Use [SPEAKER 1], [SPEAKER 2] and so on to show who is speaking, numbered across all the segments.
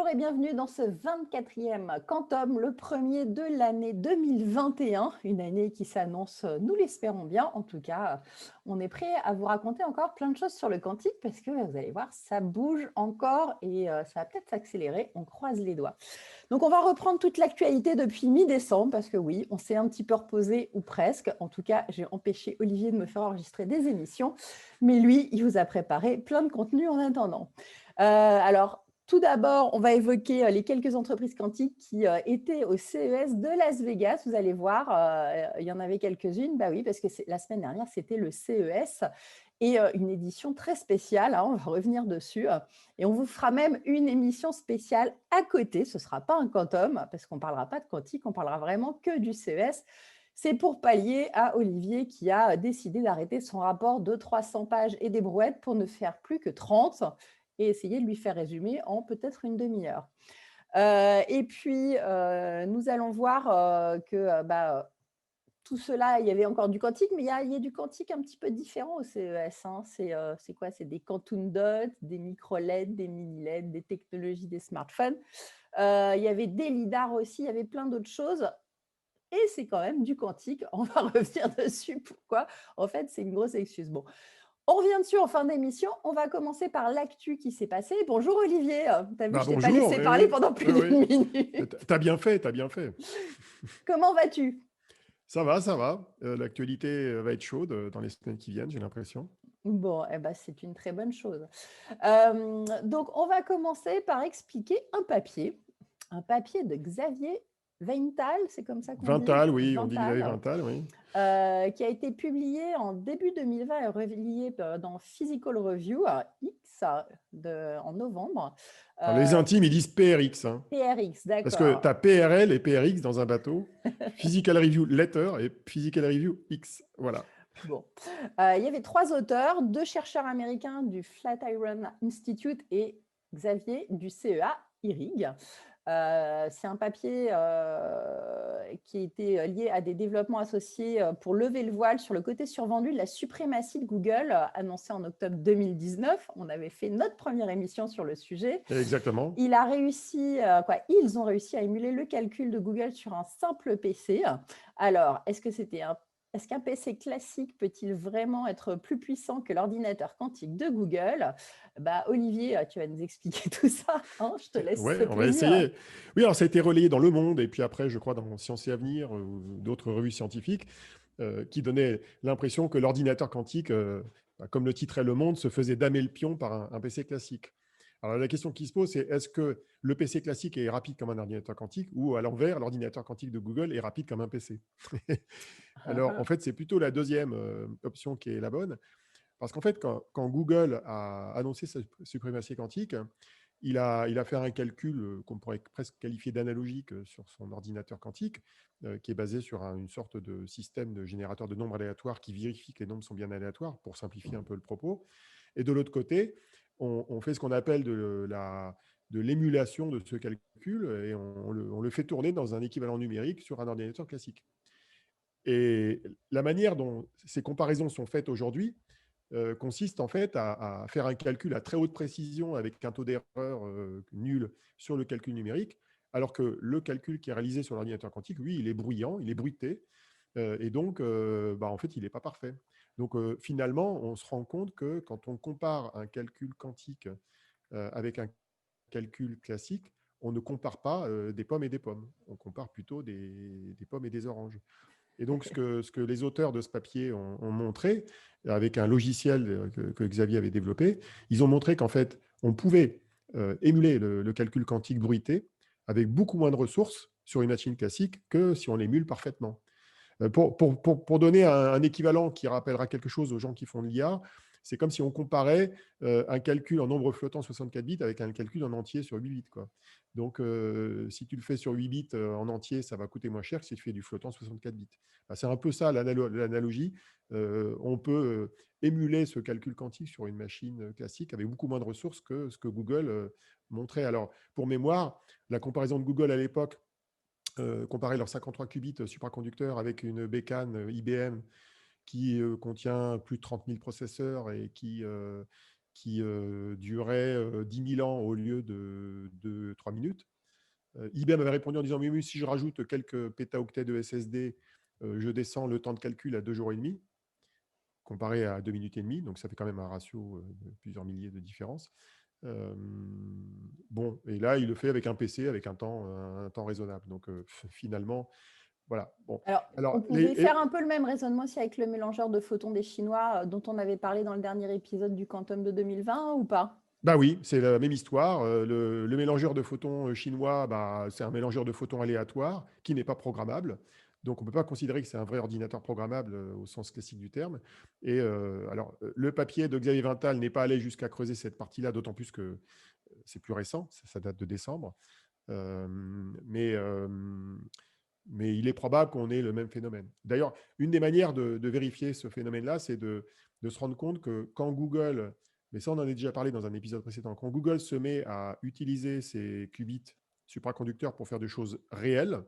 [SPEAKER 1] Bonjour et bienvenue dans ce 24e Quantum, le premier de l'année 2021, une année qui s'annonce, nous l'espérons bien. En tout cas, on est prêt à vous raconter encore plein de choses sur le quantique parce que vous allez voir, ça bouge encore et ça va peut-être s'accélérer. On croise les doigts. Donc, on va reprendre toute l'actualité depuis mi-décembre parce que oui, on s'est un petit peu reposé ou presque. En tout cas, j'ai empêché Olivier de me faire enregistrer des émissions, mais lui, il vous a préparé plein de contenu en attendant. Alors, tout d'abord, on va évoquer les quelques entreprises quantiques qui étaient au CES de Las Vegas. Vous allez voir, il y en avait quelques-unes. Bah oui, parce que la semaine dernière, c'était le CES et une édition très spéciale. Hein, on va revenir dessus. Et on vous fera même une émission spéciale à côté. Ce ne sera pas un quantum, parce qu'on ne parlera pas de quantique, on parlera vraiment que du CES. C'est pour pallier à Olivier qui a décidé d'arrêter son rapport de 300 pages et des brouettes pour ne faire plus que 30 et essayer de lui faire résumer en peut-être une demi-heure. Et puis, nous allons voir que tout cela, il y avait encore du quantique, mais il y a du quantique un petit peu différent au CES. Hein. C'est quoi? C'est des quantum dots, des micro-LED, des mini-LED, des technologies des smartphones. Il y avait des lidars aussi, il y avait plein d'autres choses. Et c'est quand même du quantique. On va revenir dessus. Pourquoi? En fait, c'est une grosse excuse. Bon, on revient dessus en fin d'émission. On va commencer par l'actu qui s'est passé. Bonjour Olivier. T'as vu,
[SPEAKER 2] Bah
[SPEAKER 1] je t'ai pas
[SPEAKER 2] bonjour,
[SPEAKER 1] laissé
[SPEAKER 2] oui,
[SPEAKER 1] parler
[SPEAKER 2] oui,
[SPEAKER 1] pendant
[SPEAKER 2] oui,
[SPEAKER 1] plus d'une
[SPEAKER 2] oui.
[SPEAKER 1] minute.
[SPEAKER 2] T'as bien fait, t'as bien fait.
[SPEAKER 1] Comment vas-tu?
[SPEAKER 2] Ça va, ça va. L'actualité va être chaude dans les semaines qui viennent, j'ai l'impression.
[SPEAKER 1] Bon, eh ben, c'est une très bonne chose. Donc, on va commencer par expliquer un papier de Xavier Weinthal, c'est comme ça qu'on dit,
[SPEAKER 2] Vintal, oui, on dit Xavier
[SPEAKER 1] Weinthal,
[SPEAKER 2] Vintal, oui.
[SPEAKER 1] qui a été publié en début 2020 et relié dans Physical Review X en novembre.
[SPEAKER 2] Alors, les intimes, ils disent PRX, hein,
[SPEAKER 1] PRX,
[SPEAKER 2] parce que
[SPEAKER 1] d'accord.
[SPEAKER 2] tu as PRL et PRX dans un bateau. Physical Review Letter et Physical Review X. Voilà.
[SPEAKER 1] Bon. Il y avait 3 auteurs, 2 chercheurs américains du Flatiron Institute et Xavier du CEA IRIG. C'est un papier qui était lié à des développements associés pour lever le voile sur le côté survendu de la suprématie de Google, annoncée en octobre 2019. On avait fait notre première émission sur le sujet.
[SPEAKER 2] Exactement.
[SPEAKER 1] Ils ont réussi à émuler le calcul de Google sur un simple PC. Alors, est-ce qu'un PC classique peut-il vraiment être plus puissant que l'ordinateur quantique de Google? Olivier, tu vas nous expliquer tout ça. Hein, je te laisse ce
[SPEAKER 2] Ouais, on va
[SPEAKER 1] plaisir.
[SPEAKER 2] essayer. Oui, alors ça a été relayé dans Le Monde et puis après, je crois, dans Sciences et Avenir ou d'autres revues scientifiques qui donnaient l'impression que l'ordinateur quantique, comme le titrait Le Monde, se faisait damer le pion par un PC classique. Alors la question qui se pose, c'est est-ce que le PC classique est rapide comme un ordinateur quantique ou à l'envers, l'ordinateur quantique de Google est rapide comme un PC? Alors en fait, c'est plutôt la deuxième option qui est la bonne. Parce qu'en fait, quand Google a annoncé sa suprématie quantique, il a fait un calcul qu'on pourrait presque qualifier d'analogique sur son ordinateur quantique, qui est basé sur une sorte de système de générateur de nombres aléatoires qui vérifie que les nombres sont bien aléatoires, pour simplifier un peu le propos. Et de l'autre côté, on fait ce qu'on appelle de l'émulation de ce calcul et on le fait tourner dans un équivalent numérique sur un ordinateur classique. Et la manière dont ces comparaisons sont faites aujourd'hui, consiste en fait à faire un calcul à très haute précision avec un taux d'erreur nul sur le calcul numérique, alors que le calcul qui est réalisé sur l'ordinateur quantique, lui, il est bruyant, il est bruité, et donc, en fait, il n'est pas parfait. Donc, finalement, on se rend compte que quand on compare un calcul quantique avec un calcul classique, on ne compare pas des pommes et des pommes, on compare plutôt des pommes et des oranges. Et donc, ce que les auteurs de ce papier ont montré, avec un logiciel que Xavier avait développé, ils ont montré qu'en fait, on pouvait émuler le calcul quantique bruité avec beaucoup moins de ressources sur une machine classique que si on l'émule parfaitement. Pour donner un équivalent qui rappellera quelque chose aux gens qui font de l'IA, c'est comme si on comparait un calcul en nombre flottant 64 bits avec un calcul en entier sur 8 bits. Quoi. Donc, si tu le fais sur 8 bits en entier, ça va coûter moins cher que si tu fais du flottant 64 bits. C'est un peu ça l'analogie. On peut émuler ce calcul quantique sur une machine classique avec beaucoup moins de ressources que ce que Google montrait. Alors, pour mémoire, la comparaison de Google à l'époque, comparer leurs 53 qubits supraconducteurs avec une bécane IBM qui contient plus de 30 000 processeurs et qui qui durait 10 000 ans au lieu de 3 minutes. IBM avait répondu en disant oui, si je rajoute quelques pétaoctets de SSD, je descends le temps de calcul à 2 jours et demi, comparé à 2 minutes et demie. Donc, ça fait quand même un ratio de plusieurs milliers de différence. Bon, et là, il le fait avec un PC, avec un temps raisonnable. Donc, finalement, voilà. Bon.
[SPEAKER 1] Alors, on pouvait faire un peu le même raisonnement aussi avec le mélangeur de photons des Chinois dont on avait parlé dans le dernier épisode du Quantum de 2020 ou pas?
[SPEAKER 2] Bah oui, c'est la même histoire. Le mélangeur de photons chinois, c'est un mélangeur de photons aléatoire qui n'est pas programmable. Donc, on ne peut pas considérer que c'est un vrai ordinateur programmable au sens classique du terme. Et alors, le papier de Xavier Vintal n'est pas allé jusqu'à creuser cette partie-là, d'autant plus que c'est plus récent, ça date de décembre. Euh, mais, euh, mais il est probable qu'on ait le même phénomène. D'ailleurs, une des manières de vérifier ce phénomène-là, c'est de se rendre compte que quand Google, mais ça on en a déjà parlé dans un épisode précédent, quand Google se met à utiliser ces qubits supraconducteurs pour faire des choses réelles,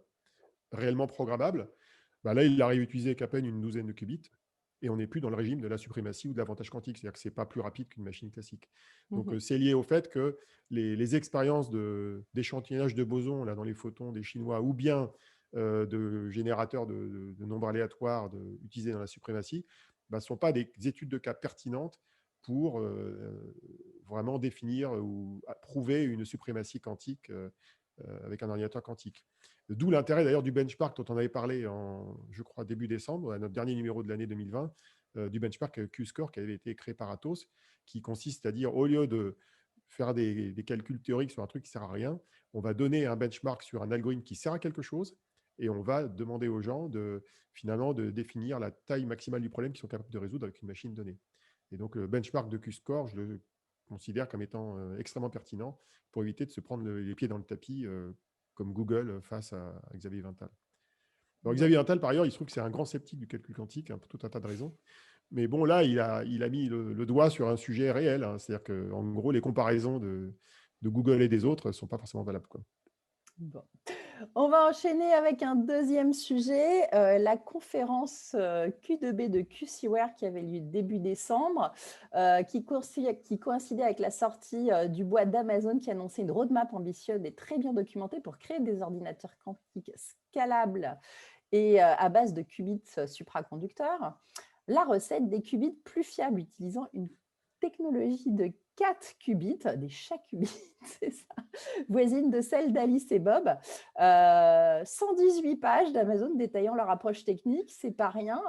[SPEAKER 2] réellement programmables, là, il arrive à utiliser qu'à peine une douzaine de qubits, et on n'est plus dans le régime de la suprématie ou de l'avantage quantique, c'est-à-dire que ce n'est pas plus rapide qu'une machine classique. Donc, c'est lié au fait que les expériences d'échantillonnage de bosons là, dans les photons des Chinois, ou bien de générateurs de nombres aléatoires utilisés dans la suprématie, ne sont pas des études de cas pertinentes pour vraiment définir ou prouver une suprématie quantique avec un ordinateur quantique. D'où l'intérêt d'ailleurs du benchmark dont on avait parlé je crois, début décembre, à notre dernier numéro de l'année 2020, du benchmark Q-score qui avait été créé par Atos, qui consiste à dire, au lieu de faire des calculs théoriques sur un truc qui ne sert à rien, on va donner un benchmark sur un algorithme qui sert à quelque chose, et on va demander aux gens finalement de définir la taille maximale du problème qu'ils sont capables de résoudre avec une machine donnée. Et donc, le benchmark de Q-score, je le considère comme étant extrêmement pertinent pour éviter de se prendre les pieds dans le tapis comme Google face à Xavier Vintal. Alors, Xavier Vintal, par ailleurs, il se trouve que c'est un grand sceptique du calcul quantique, pour tout un tas de raisons. Mais bon, là, il a mis le doigt sur un sujet réel. C'est-à-dire qu'en gros, les comparaisons de Google et des autres ne sont pas forcément valables, quoi.
[SPEAKER 1] Bon. On va enchaîner avec un deuxième sujet, la conférence Q2B de QCware qui avait lieu début décembre, qui coïncidait avec la sortie du bois d'Amazon qui annonçait une roadmap ambitieuse et très bien documentée pour créer des ordinateurs quantiques scalables et à base de qubits supraconducteurs. La recette des qubits plus fiables utilisant une technologie de 4 qubits, des chats qubits, c'est ça, voisine de celle d'Alice et Bob. 118 pages d'Amazon détaillant leur approche technique, c'est pas rien.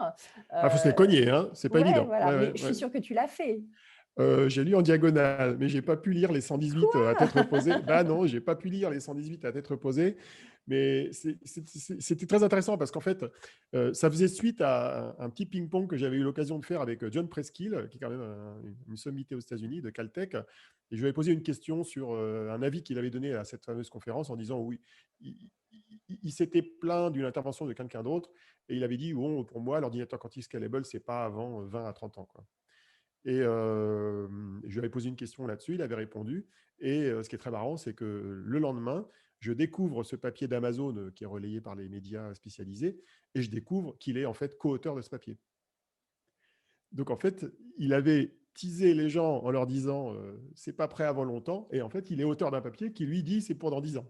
[SPEAKER 2] Il faut se les cogner, c'est pas évident.
[SPEAKER 1] Voilà. Mais je suis sûre que tu l'as fait.
[SPEAKER 2] J'ai lu en diagonale, mais je n'ai pas pu lire les 118 à tête reposée. Non, je n'ai pas pu lire les 118 à tête reposée. Mais c'était très intéressant parce qu'en fait, ça faisait suite à un petit ping-pong que j'avais eu l'occasion de faire avec John Preskill, qui est quand même une sommité aux États-Unis de Caltech. Et je lui avais posé une question sur un avis qu'il avait donné à cette fameuse conférence en disant oui, il s'était plaint d'une intervention de quelqu'un d'autre et il avait dit bon, pour moi, l'ordinateur quantique scalable, ce n'est pas avant 20 à 30 ans, quoi. Et je lui avais posé une question là-dessus, il avait répondu. Et ce qui est très marrant, c'est que le lendemain, je découvre ce papier d'Amazon qui est relayé par les médias spécialisés, et je découvre qu'il est en fait co-auteur de ce papier. Donc en fait, il avait teasé les gens en leur disant c'est pas prêt avant longtemps, et en fait, il est auteur d'un papier qui lui dit c'est pour dans 10 ans.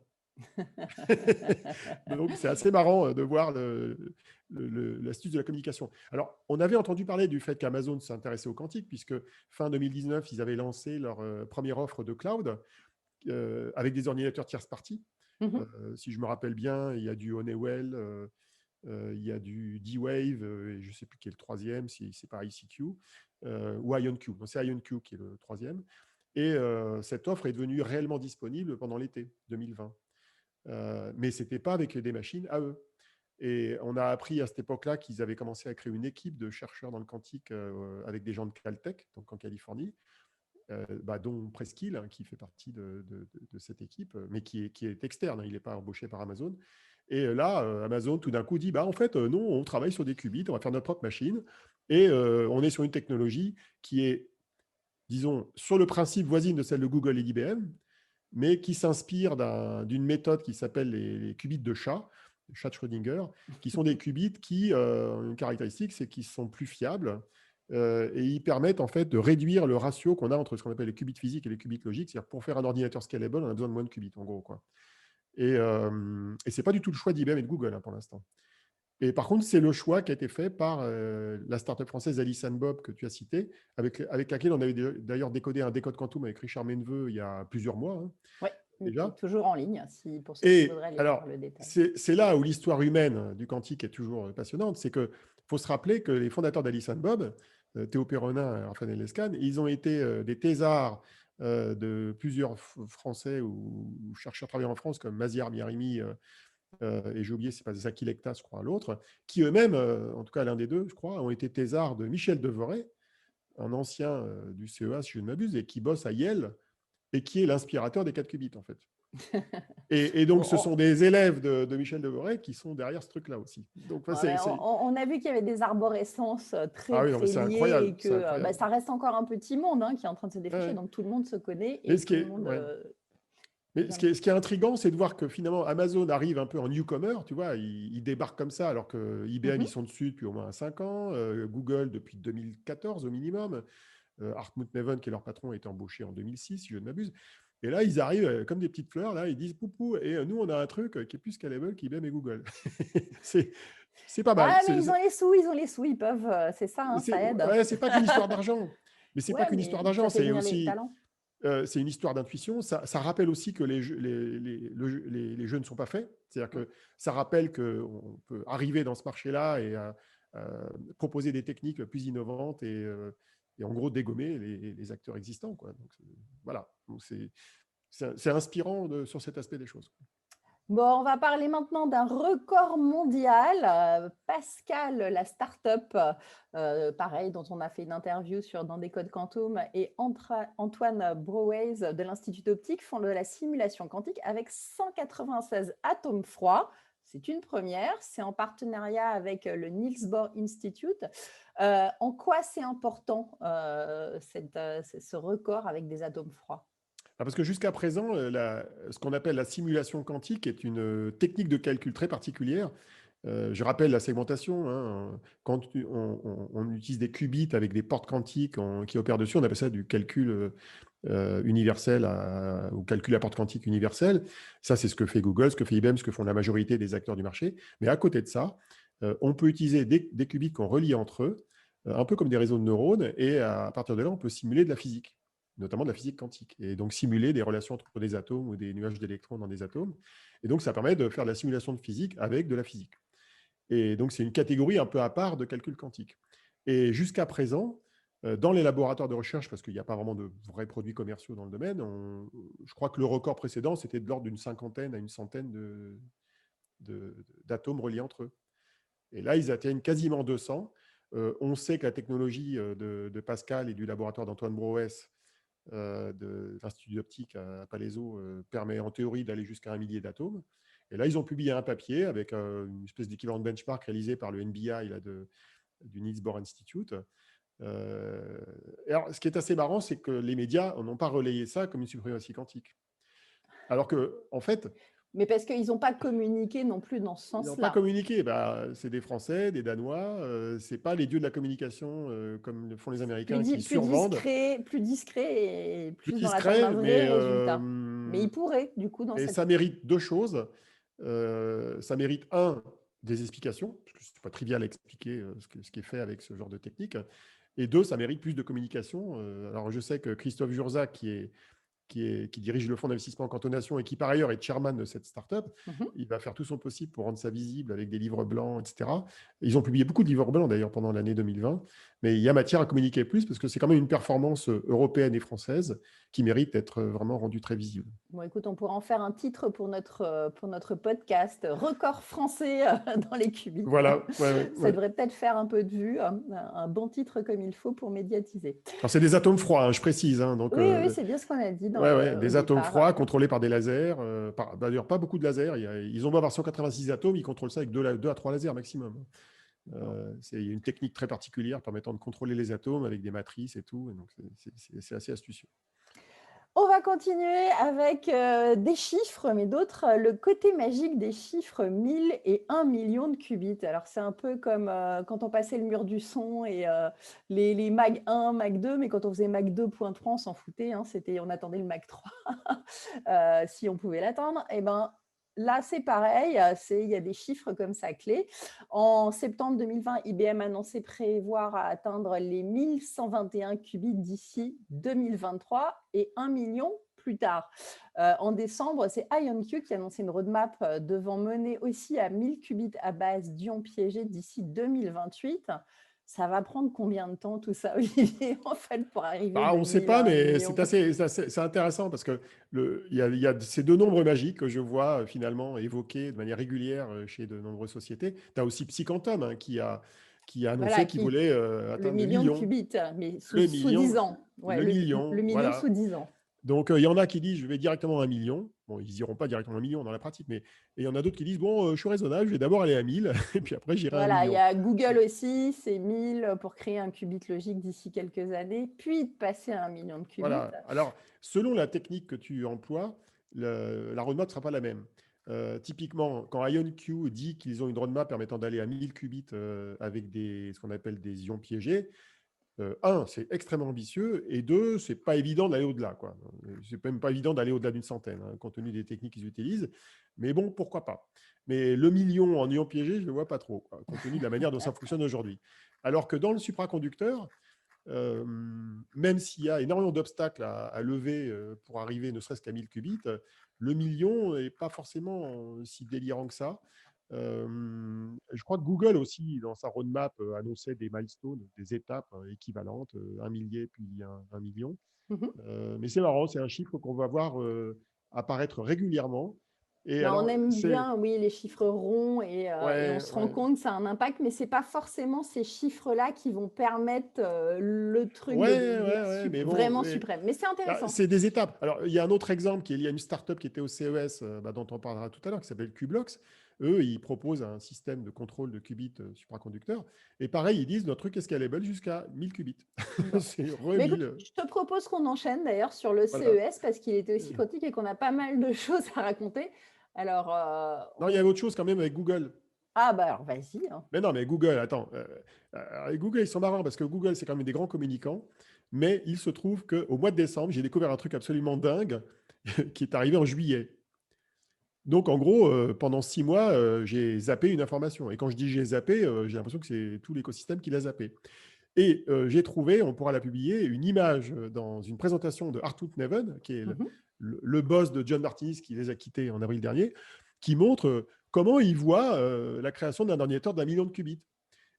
[SPEAKER 2] Donc, c'est assez marrant de voir l'astuce de la communication. Alors, on avait entendu parler du fait qu'Amazon s'intéressait au quantique, puisque fin 2019, ils avaient lancé leur première offre de cloud avec des ordinateurs tierce partie. Si je me rappelle bien, il y a du Honeywell, il y a du D-Wave, et je ne sais plus qui est le troisième, si c'est pas ICQ, ou IonQ. C'est IonQ qui est le troisième. Et cette offre est devenue réellement disponible pendant l'été 2020. Mais ce n'était pas avec des machines à eux. Et on a appris à cette époque-là qu'ils avaient commencé à créer une équipe de chercheurs dans le quantique avec des gens de Caltech, donc en Californie, dont Preskill, qui fait partie de cette équipe, mais qui est externe, il n'est pas embauché par Amazon. Et là, Amazon, tout d'un coup, dit en fait, non, on travaille sur des qubits, on va faire notre propre machine, et on est sur une technologie qui est, disons, sur le principe voisine de celle de Google et d'IBM, mais qui s'inspire d'une méthode qui s'appelle les qubits de chat de Schrödinger, qui sont des qubits qui ont une caractéristique, c'est qu'ils sont plus fiables et ils permettent en fait de réduire le ratio qu'on a entre ce qu'on appelle les qubits physiques et les qubits logiques. C'est-à-dire pour faire un ordinateur scalable, on a besoin de moins de qubits, en gros, quoi. Et ce n'est pas du tout le choix d'IBM et de Google, hein, pour l'instant. Et par contre, c'est le choix qui a été fait par la startup française Alice and Bob que tu as cité, avec laquelle on avait d'ailleurs décodé un décode quantum avec Richard Menveux il y a plusieurs mois, hein,
[SPEAKER 1] Oui, qui est
[SPEAKER 2] déjà.
[SPEAKER 1] toujours en ligne, pour ceux qui
[SPEAKER 2] Et
[SPEAKER 1] voudraient aller voir
[SPEAKER 2] alors,
[SPEAKER 1] le détail.
[SPEAKER 2] c'est là où l'histoire humaine du quantique est toujours passionnante. C'est qu'il faut se rappeler que les fondateurs d'Alice and Bob, Théo Perronin et Raphaël Lescane, ils ont été des thésards de plusieurs Français ou chercheurs travaillant en France, comme Maziar Miarimi et j'ai oublié, c'est pas Zaki Lecta, je crois, l'autre, qui eux-mêmes, en tout cas l'un des deux, je crois, ont été thésards de Michel Devoret, un ancien du CEA, si je ne m'abuse, et qui bosse à Yale, et qui est l'inspirateur des 4 qubits, en fait. Et donc, ce sont des élèves de Michel Devoret qui sont derrière ce truc-là aussi. Donc,
[SPEAKER 1] on a vu qu'il y avait des arborescences très,
[SPEAKER 2] oui, non,
[SPEAKER 1] très
[SPEAKER 2] c'est
[SPEAKER 1] liées
[SPEAKER 2] incroyable,
[SPEAKER 1] et que
[SPEAKER 2] incroyable.
[SPEAKER 1] ça reste encore un petit monde qui est en train de se défricher, donc tout le monde se connaît et tout le monde...
[SPEAKER 2] Mais ce qui est intriguant, c'est de voir que finalement, Amazon arrive un peu en newcomer, tu vois, ils débarquent comme ça, alors que IBM, ils sont dessus depuis au moins 5 ans, Google depuis 2014 au minimum, Hartmut Neven, qui est leur patron, a été embauché en 2006, si je ne m'abuse. Et là, ils arrivent comme des petites fleurs, là, ils disent poupou, et nous, on a un truc qui est plus scalable qu'IBM et Google. c'est pas mal.
[SPEAKER 1] Ah, mais ils ont les sous, ils peuvent, c'est ça, ça aide.
[SPEAKER 2] Ouais, c'est pas qu'une histoire d'argent. Mais c'est pas
[SPEAKER 1] Ouais,
[SPEAKER 2] qu'une histoire
[SPEAKER 1] mais
[SPEAKER 2] d'argent,
[SPEAKER 1] ça fait
[SPEAKER 2] c'est
[SPEAKER 1] venir les
[SPEAKER 2] aussi
[SPEAKER 1] talents.
[SPEAKER 2] c'est une histoire d'intuition. Ça rappelle aussi que les jeux ne sont pas faits. C'est-à-dire que ça rappelle qu'on peut arriver dans ce marché-là et proposer des techniques plus innovantes et en gros dégommer les acteurs existants, quoi. Donc, voilà. C'est inspirant sur cet aspect des choses.
[SPEAKER 1] Bon, on va parler maintenant d'un record mondial. Pascal, la start-up, pareil, dont on a fait une interview dans Décode Quantum, et Antoine Brouwais de l'Institut Optique font de la simulation quantique avec 196 atomes froids. C'est une première. C'est en partenariat avec le Niels Bohr Institute. En quoi c'est important, ce record avec des atomes froids?
[SPEAKER 2] Parce que jusqu'à présent, ce qu'on appelle la simulation quantique est une technique de calcul très particulière. Je rappelle la segmentation, hein. Quand on utilise des qubits avec des portes quantiques qui opèrent dessus, on appelle ça du calcul universel ou calcul à porte quantique universel. Ça, c'est ce que fait Google, ce que fait IBM, ce que font la majorité des acteurs du marché. Mais à côté de ça, on peut utiliser des qubits qu'on relie entre eux, un peu comme des réseaux de neurones, et à partir de là, on peut simuler de la physique, notamment de la physique quantique, et donc simuler des relations entre des atomes ou des nuages d'électrons dans des atomes. Et donc, ça permet de faire de la simulation de physique avec de la physique. Et donc, c'est une catégorie un peu à part de calcul quantique. Et jusqu'à présent, dans les laboratoires de recherche, parce qu'il n'y a pas vraiment de vrais produits commerciaux dans le domaine, je crois que le record précédent, c'était de l'ordre d'une cinquantaine à une centaine d'atomes reliés entre eux. Et là, ils atteignent quasiment 200. On sait que la technologie de Pascal et du laboratoire d'Antoine Brouwais de l'Institut d'optique à Palaiseau permet en théorie d'aller jusqu'à 1 millier d'atomes. Et là, ils ont publié un papier avec une espèce d'équivalent de benchmark réalisé par le NBI du Niels Bohr Institute. Et alors, ce qui est assez marrant, c'est que les médias n'ont pas relayé ça comme une suprématie quantique. Alors que, en fait,
[SPEAKER 1] mais parce qu'ils n'ont pas communiqué non plus dans ce sens-là.
[SPEAKER 2] Ils n'ont pas communiqué. C'est des Français, des Danois. Ce n'est pas les dieux de la communication comme le font les Américains qui survendent.
[SPEAKER 1] Plus discret et plus dans l'attente
[SPEAKER 2] discret,
[SPEAKER 1] d'un vrai résultat. Mais ils pourraient, du coup, dans
[SPEAKER 2] et
[SPEAKER 1] cette...
[SPEAKER 2] ça mérite 2 choses. Ça mérite, des explications, parce que ce n'est pas trivial à expliquer ce qui est fait avec ce genre de technique. Et 2, ça mérite plus de communication. Alors, je sais que Christophe Jurzac, qui dirige le fonds d'investissement en cantonation et qui, par ailleurs, est chairman de cette startup, il va faire tout son possible pour rendre ça visible avec des livres blancs, etc. Ils ont publié beaucoup de livres blancs, d'ailleurs, pendant l'année 2020. Mais il y a matière à communiquer plus parce que c'est quand même une performance européenne et française qui mérite d'être vraiment rendue très visible.
[SPEAKER 1] Bon, écoute, on pourra en faire un titre pour notre podcast, record français dans les qubits.
[SPEAKER 2] Voilà.
[SPEAKER 1] Ça devrait peut-être faire un peu de vue, un bon titre comme il faut pour médiatiser.
[SPEAKER 2] Alors, c'est des atomes froids, je précise. Donc,
[SPEAKER 1] oui, c'est bien ce qu'on a dit.
[SPEAKER 2] Des atomes froids contrôlés par des lasers. D'ailleurs, pas beaucoup de lasers. Ils ont beau avoir 186 atomes, ils contrôlent ça avec 2 à 3 lasers maximum. Il y a une technique très particulière permettant de contrôler les atomes avec des matrices et tout. Et donc, c'est assez astucieux.
[SPEAKER 1] On va continuer avec des chiffres, mais d'autres, le côté magique des chiffres 1000 et 1 million de qubits. Alors, c'est un peu comme quand on passait le mur du son et les Mag 1, Mag 2, mais quand on faisait Mag 2.3, on s'en foutait, hein, on attendait le Mag 3 si on pouvait l'attendre. Et ben, là, c'est pareil, il y a des chiffres comme ça clés. En septembre 2020, IBM annonçait prévoir à atteindre les 1121 qubits d'ici 2023 et 1 million plus tard. En décembre, c'est IonQ qui annonçait une roadmap devant mener aussi à 1000 qubits à base d'ions piégés d'ici 2028. Ça va prendre combien de temps tout ça, Olivier, en fait, pour arriver
[SPEAKER 2] Bah,
[SPEAKER 1] de
[SPEAKER 2] on ne sait
[SPEAKER 1] 1000 à
[SPEAKER 2] pas,
[SPEAKER 1] 1
[SPEAKER 2] mais
[SPEAKER 1] million?
[SPEAKER 2] c'est intéressant parce que il y a ces deux nombres magiques que je vois finalement évoqués de manière régulière chez de nombreuses sociétés. Tu as aussi Psyquantum hein, qui a
[SPEAKER 1] Voilà,
[SPEAKER 2] annoncé qu'il voulait
[SPEAKER 1] le
[SPEAKER 2] atteindre le
[SPEAKER 1] million de
[SPEAKER 2] million.
[SPEAKER 1] qubits, mais
[SPEAKER 2] Le
[SPEAKER 1] sous
[SPEAKER 2] million,
[SPEAKER 1] 10 ans. Ouais,
[SPEAKER 2] le
[SPEAKER 1] le
[SPEAKER 2] million,
[SPEAKER 1] million
[SPEAKER 2] voilà.
[SPEAKER 1] sous 10 ans.
[SPEAKER 2] Donc, il y en a qui disent, je vais directement à 1 million. Bon, ils n'iront pas directement à 1 million dans la pratique, mais et il y en a d'autres qui disent, bon, je suis raisonnable, je vais d'abord aller à 1000, et puis après, j'irai à un
[SPEAKER 1] Voilà, il y
[SPEAKER 2] million.
[SPEAKER 1] a Google aussi, c'est 1000 pour créer un qubit logique d'ici quelques années, puis de passer à 1 million de qubits.
[SPEAKER 2] Voilà. Alors, selon la technique que tu emploies, la roadmap ne sera pas la même. Typiquement, quand IonQ dit qu'ils ont une roadmap permettant d'aller à 1000 qubits avec ce qu'on appelle des ions piégés, un, c'est extrêmement ambitieux, et deux, c'est pas évident d'aller au-delà, quoi. C'est même pas évident d'aller au-delà d'une centaine, hein, compte tenu des techniques qu'ils utilisent. Mais bon, pourquoi pas. Mais le million en ion piégé, je ne le vois pas trop, quoi, compte tenu de la manière dont ça fonctionne aujourd'hui. Alors que dans le supraconducteur, même s'il y a énormément d'obstacles à lever pour arriver ne serait-ce qu'à 1000 qubits, le million n'est pas forcément si délirant que ça. Je crois que Google aussi, dans sa roadmap, annonçait des milestones, des étapes équivalentes, 1 millier puis 1 million.
[SPEAKER 1] Mhm.
[SPEAKER 2] Mais c'est marrant, c'est un chiffre qu'on va voir apparaître régulièrement. Et
[SPEAKER 1] Ben, on
[SPEAKER 2] alors,
[SPEAKER 1] aime
[SPEAKER 2] c'est...
[SPEAKER 1] bien, oui, les chiffres ronds et on
[SPEAKER 2] Ouais,
[SPEAKER 1] se rend
[SPEAKER 2] ouais.
[SPEAKER 1] compte que ça a un impact, mais ce n'est pas forcément ces chiffres-là qui vont permettre le truc de
[SPEAKER 2] Ouais,
[SPEAKER 1] devenir
[SPEAKER 2] ouais, ouais, mais bon,
[SPEAKER 1] vraiment suprême. Mais c'est intéressant.
[SPEAKER 2] c'est des étapes. Alors, il y a un autre exemple qui est lié à une startup qui était au CES, dont on parlera tout à l'heure, qui s'appelle Qblox. Eux, ils proposent un système de contrôle de qubits supraconducteurs. Et pareil, ils disent notre truc est scalable jusqu'à 1000 qubits.
[SPEAKER 1] Bon.
[SPEAKER 2] C'est
[SPEAKER 1] Mais écoute,
[SPEAKER 2] 1000.
[SPEAKER 1] je te propose qu'on enchaîne d'ailleurs sur le
[SPEAKER 2] Voilà.
[SPEAKER 1] CES parce qu'il était aussi quantique et qu'on a pas mal de choses à raconter. Alors,
[SPEAKER 2] Non, il y a autre chose quand même avec Google.
[SPEAKER 1] ah bah alors vas-y, hein.
[SPEAKER 2] Mais non, mais Google, attends. Google, ils sont marrants parce que Google, c'est quand même des grands communicants. Mais il se trouve qu'au mois de décembre, j'ai découvert un truc absolument dingue qui est arrivé en juillet. Donc, en gros, pendant 6 mois, j'ai zappé une information. Et quand je dis j'ai zappé, j'ai l'impression que c'est tout l'écosystème qui l'a zappé. Et j'ai trouvé, on pourra la publier, une image dans une présentation de Hartmut Neven, qui est
[SPEAKER 1] Mhm.
[SPEAKER 2] le boss de John Martinis, qui les a quittés en avril dernier, qui montre comment il voit la création d'un ordinateur d'1 million de qubits.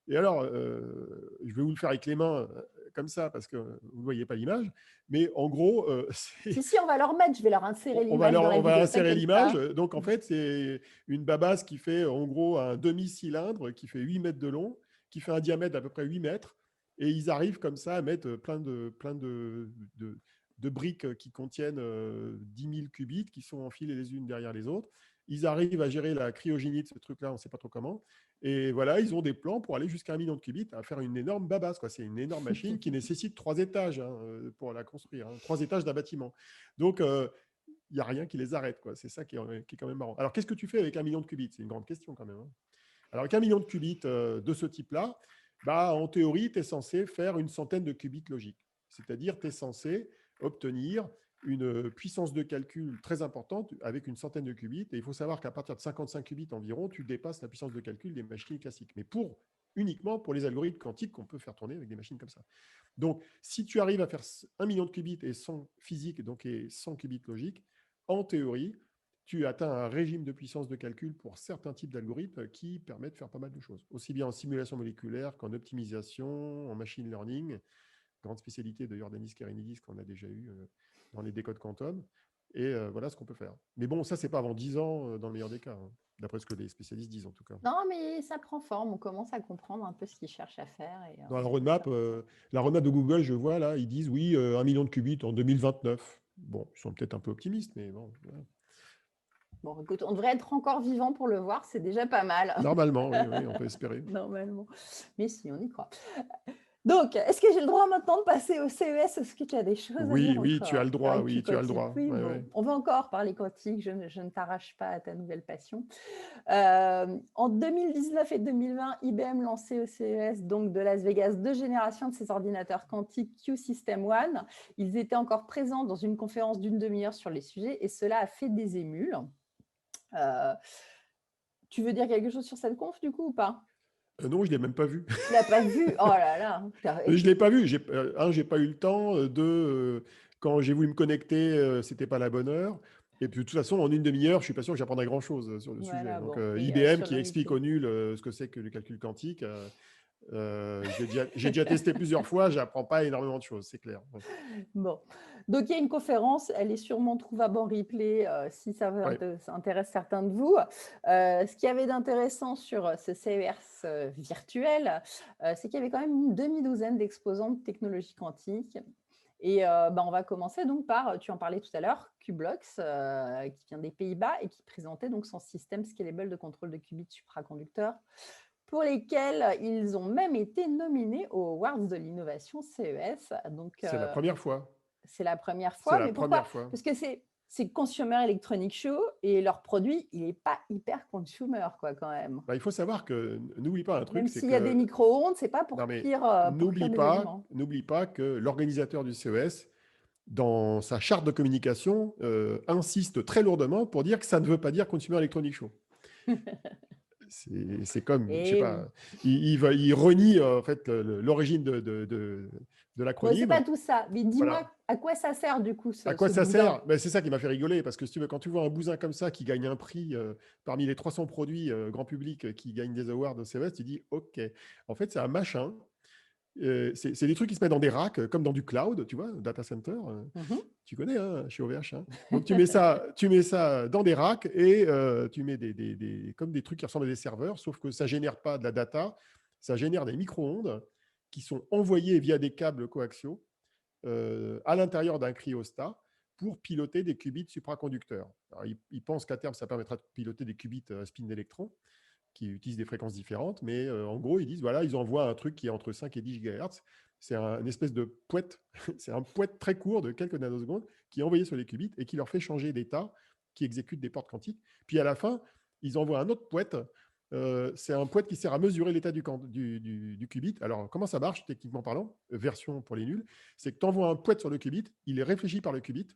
[SPEAKER 2] Et alors, je vais vous le faire avec les mains comme ça, parce que vous ne voyez pas l'image. Mais en gros,
[SPEAKER 1] Si, si, on va leur mettre, je vais leur insérer l'image dans la
[SPEAKER 2] on va
[SPEAKER 1] vidéo,
[SPEAKER 2] insérer
[SPEAKER 1] t'inquiète
[SPEAKER 2] l'image.
[SPEAKER 1] pas.
[SPEAKER 2] Donc, en fait, c'est une babasse qui fait en gros un demi-cylindre qui fait 8 mètres de long, qui fait un diamètre d'à peu près 8 mètres. Et ils arrivent comme ça à mettre plein de briques qui contiennent 10 000 qubits qui sont enfilées les unes derrière les autres. Ils arrivent à gérer la cryogénie de ce truc-là, on ne sait pas trop comment. Et voilà, ils ont des plans pour aller jusqu'à 1 million de qubits, à faire une énorme babasse, quoi. C'est une énorme machine qui nécessite 3 étages hein, pour la construire, hein, 3 étages d'un bâtiment. Donc, il n'y a rien qui les arrête, quoi. C'est ça qui est quand même marrant. Alors, qu'est-ce que tu fais avec 1 million de qubits? C'est une grande question quand même, hein. Alors, avec 1 million de qubits de ce type-là, bah, en théorie, tu es censé faire une centaine de qubits logiques. C'est-à-dire, tu es censé obtenir une puissance de calcul très importante avec une centaine de qubits. Et il faut savoir qu'à partir de 55 qubits environ, tu dépasses la puissance de calcul des machines classiques. Mais uniquement pour les algorithmes quantiques qu'on peut faire tourner avec des machines comme ça. Donc, si tu arrives à faire 1 million de qubits et 100 physiques, donc et 100 qubits logiques, en théorie, tu atteins un régime de puissance de calcul pour certains types d'algorithmes qui permettent de faire pas mal de choses, aussi bien en simulation moléculaire qu'en optimisation, en machine learning, grande spécialité de Jordanis Kerenidis qu'on a déjà eu dans les décodes quantum. Et voilà ce qu'on peut faire. Mais bon, ça, c'est pas avant 10 ans dans le meilleur des cas, hein, d'après ce que les spécialistes disent en tout cas.
[SPEAKER 1] Non, mais ça prend forme, on commence à comprendre un peu ce qu'ils cherchent à faire et
[SPEAKER 2] Dans
[SPEAKER 1] c'est intéressant.
[SPEAKER 2] la roadmap de Google, je vois là, ils disent oui, 1 million de qubits en 2029. Bon, ils sont peut-être un peu optimistes, mais bon. Voilà.
[SPEAKER 1] Bon, écoute, on devrait être encore vivant pour le voir, c'est déjà pas mal.
[SPEAKER 2] Normalement, oui, oui, on peut espérer.
[SPEAKER 1] Normalement. Mais si, on y croit. Donc, est-ce que j'ai le droit maintenant de passer au CES? Est-ce que tu as des choses à
[SPEAKER 2] Oui,
[SPEAKER 1] dire
[SPEAKER 2] oui, tu as
[SPEAKER 1] encore
[SPEAKER 2] le droit,
[SPEAKER 1] avec
[SPEAKER 2] oui, tu as le
[SPEAKER 1] quantique?
[SPEAKER 2] droit.
[SPEAKER 1] Oui,
[SPEAKER 2] Ouais,
[SPEAKER 1] bon,
[SPEAKER 2] ouais.
[SPEAKER 1] on va encore parler quantique, je ne t'arrache pas à ta nouvelle passion. En 2019 et 2020, IBM lançait au CES donc de Las Vegas 2 générations de ses ordinateurs quantiques Q-System One. Ils étaient encore présents dans une conférence d'une demi-heure sur les sujets et cela a fait des émules. Euh, Tu veux dire quelque chose sur cette conf du coup ou pas?
[SPEAKER 2] Non, je ne l'ai même pas vu.
[SPEAKER 1] Tu l'as pas vu? Oh là là!
[SPEAKER 2] Je ne l'ai pas vu. J'ai pas eu le temps. Deux, quand j'ai voulu me connecter, c'était pas la bonne heure. Et puis, de toute façon, en une demi-heure, je suis pas sûr que j'apprendrai grand-chose sur le sujet.
[SPEAKER 1] Voilà,
[SPEAKER 2] Donc,
[SPEAKER 1] bon, et
[SPEAKER 2] IBM
[SPEAKER 1] sur
[SPEAKER 2] qui
[SPEAKER 1] le
[SPEAKER 2] explique
[SPEAKER 1] replay.
[SPEAKER 2] aux nuls ce que c'est que le calcul quantique, j'ai déjà testé plusieurs fois, j'apprends pas énormément de choses, c'est clair. Ouais.
[SPEAKER 1] Bon, donc il y a une conférence, elle est sûrement trouvable en replay si ça,
[SPEAKER 2] Ouais.
[SPEAKER 1] ça intéresse certains de vous. Ce qu'il y avait d'intéressant sur ce CES virtuel, c'est qu'il y avait quand même une demi-douzaine d'exposants de technologie quantique. Et on va commencer donc par, tu en parlais tout à l'heure, Qblox, qui vient des Pays-Bas et qui présentait donc son système scalable de contrôle de qubits supraconducteurs, pour lesquels ils ont même été nominés aux Awards de l'innovation CES. Donc,
[SPEAKER 2] C'est la première fois.
[SPEAKER 1] c'est la première
[SPEAKER 2] C'est
[SPEAKER 1] fois.
[SPEAKER 2] la
[SPEAKER 1] Mais pourquoi?
[SPEAKER 2] première fois.
[SPEAKER 1] Parce que c'est Consumer Electronics Show et leur produit, il n'est pas hyper consumer, quoi, quand même.
[SPEAKER 2] Bah, il faut savoir que, n'oublie pas un truc,
[SPEAKER 1] Même
[SPEAKER 2] c'est
[SPEAKER 1] s'il y a des
[SPEAKER 2] que,
[SPEAKER 1] micro-ondes, c'est pas
[SPEAKER 2] non mais,
[SPEAKER 1] pour cuire des aliments.
[SPEAKER 2] n'oublie pas que l'organisateur du CES, dans sa charte de communication, insiste très lourdement pour dire que ça ne veut pas dire Consumer Electronics Show. C'est comme, je sais
[SPEAKER 1] Et oui.
[SPEAKER 2] pas, il renie en fait l'origine de
[SPEAKER 1] Bon, c'est
[SPEAKER 2] l'acronyme.
[SPEAKER 1] pas tout ça. Mais dis-moi,
[SPEAKER 2] Voilà.
[SPEAKER 1] à quoi ça sert du coup
[SPEAKER 2] À quoi
[SPEAKER 1] ce
[SPEAKER 2] ça
[SPEAKER 1] boudin?
[SPEAKER 2] sert? Ben, c'est ça qui m'a fait rigoler, parce que si tu veux, quand tu vois un bousin comme ça qui gagne un prix parmi les 300 produits grand public qui gagnent des awards au CES, tu dis OK. En fait, c'est un machin. C'est des trucs qui se mettent dans des racks, comme dans du cloud, tu vois, data center.
[SPEAKER 1] Mhm.
[SPEAKER 2] Tu connais, hein, chez OVH. Hein. Donc, tu mets ça dans des racks et tu mets comme des trucs qui ressemblent à des serveurs, sauf que ça ne génère pas de la data, ça génère des micro-ondes qui sont envoyés via des câbles coaxiaux à l'intérieur d'un cryostat pour piloter des qubits supraconducteurs. Alors, ils pensent qu'à terme, ça permettra de piloter des qubits à spin d'électrons qui utilisent des fréquences différentes, mais en gros, ils disent, voilà, ils envoient un truc qui est entre 5 et 10 GHz. C'est une espèce de pouette, c'est un pouette très court de quelques nanosecondes qui est envoyé sur les qubits et qui leur fait changer d'état, qui exécute des portes quantiques. Puis à la fin, ils envoient un autre pouette. C'est un pouette qui sert à mesurer l'état du qubit. Alors, comment ça marche, techniquement parlant? Version pour les nuls, c'est que tu envoies un pouette sur le qubit, il est réfléchi par le qubit,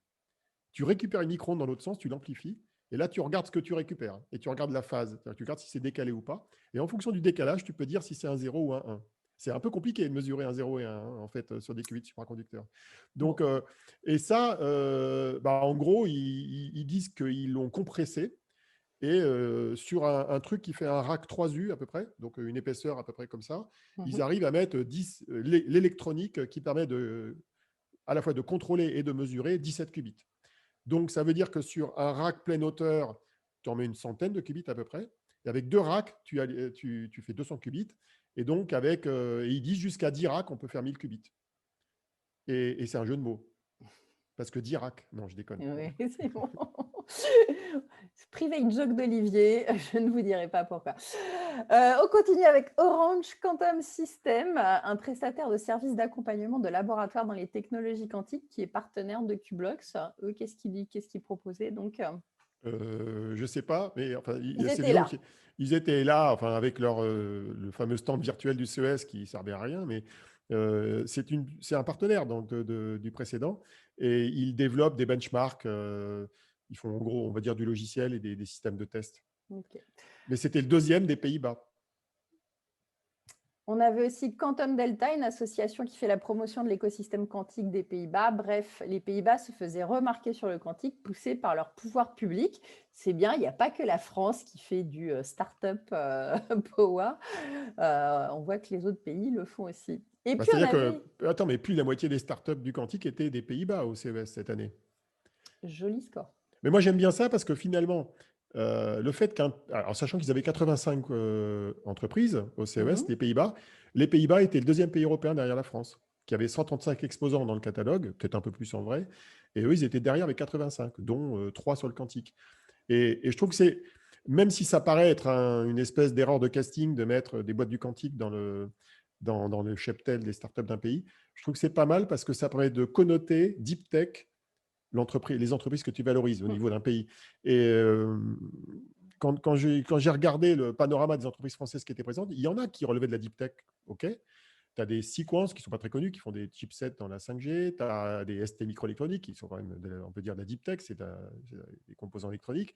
[SPEAKER 2] tu récupères une micro-onde dans l'autre sens, tu l'amplifies, et là, tu regardes ce que tu récupères, et tu regardes la phase, tu regardes si c'est décalé ou pas, et en fonction du décalage, tu peux dire si c'est un 0 ou un 1. C'est un peu compliqué de mesurer un 0 et un 1, en fait, sur des qubits supraconducteurs. Donc,
[SPEAKER 1] Bon.
[SPEAKER 2] et ça, en gros, ils disent qu'ils l'ont compressé, et sur un truc qui fait un rack 3U à peu près, donc une épaisseur à peu près comme ça, ils
[SPEAKER 1] Mhm.
[SPEAKER 2] arrivent à mettre l'électronique qui permet à la fois de contrôler et de mesurer 17 qubits. Donc, ça veut dire que sur un rack pleine hauteur, tu en mets une centaine de qubits à peu près. Et avec deux racks, tu fais 200 qubits. Et donc, ils disent jusqu'à 10 racks, on peut faire 1000 qubits. Et c'est un jeu de mots. Parce que 10 racks, non, je déconne.
[SPEAKER 1] Oui, c'est bon. Private joke d'Olivier, je ne vous dirai pas pourquoi. On continue avec Orange Quantum System, un prestataire de services d'accompagnement de laboratoire dans les technologies quantiques qui est partenaire de Qblox. Eux, qu'est-ce qu'ils proposaient donc
[SPEAKER 2] Je ne sais pas, mais enfin,
[SPEAKER 1] Ils
[SPEAKER 2] c'est
[SPEAKER 1] étaient
[SPEAKER 2] des gens
[SPEAKER 1] là.
[SPEAKER 2] qui ils étaient là, enfin, avec le fameux stand virtuel du CES qui ne servait à rien, mais c'est un partenaire donc, du précédent, et ils développent des benchmarks. Ils font en gros, on va dire, du logiciel et des systèmes de test.
[SPEAKER 1] Ok.
[SPEAKER 2] Mais c'était le deuxième des Pays-Bas.
[SPEAKER 1] On avait aussi Quantum Delta, une association qui fait la promotion de l'écosystème quantique des Pays-Bas. Bref, les Pays-Bas se faisaient remarquer sur le quantique, poussés par leur pouvoir public. C'est bien, il n'y a pas que la France qui fait du start-up power. On voit que les autres pays le font aussi. Et
[SPEAKER 2] Bah,
[SPEAKER 1] puis, on
[SPEAKER 2] c'est-à-dire
[SPEAKER 1] avait
[SPEAKER 2] que, attends, mais plus de la moitié des startups du quantique étaient des Pays-Bas au CES cette année.
[SPEAKER 1] joli score.
[SPEAKER 2] Mais moi, j'aime bien ça parce que finalement, le fait alors, sachant qu'ils avaient 85 entreprises au CES,
[SPEAKER 1] Mhm.
[SPEAKER 2] les Pays-Bas étaient le deuxième pays européen derrière la France, qui avait 135 exposants dans le catalogue, peut-être un peu plus en vrai, et eux, ils étaient derrière avec 85, dont 3 sur le quantique. Et je trouve que même si ça paraît être une espèce d'erreur de casting de mettre des boîtes du quantique dans le cheptel des startups d'un pays. Je trouve que c'est pas mal parce que ça permet de connoter deep tech les entreprises que tu valorises au
[SPEAKER 1] Mm.
[SPEAKER 2] niveau d'un pays. Et quand j'ai regardé le panorama des entreprises françaises qui étaient présentes, il y en a qui relevaient de la deep tech. OK. Tu as des Sequence qui ne sont pas très connus, qui font des chipsets dans la 5G. Tu as des ST microélectroniques qui sont quand même, on peut dire, de la deep tech, c'est des composants électroniques.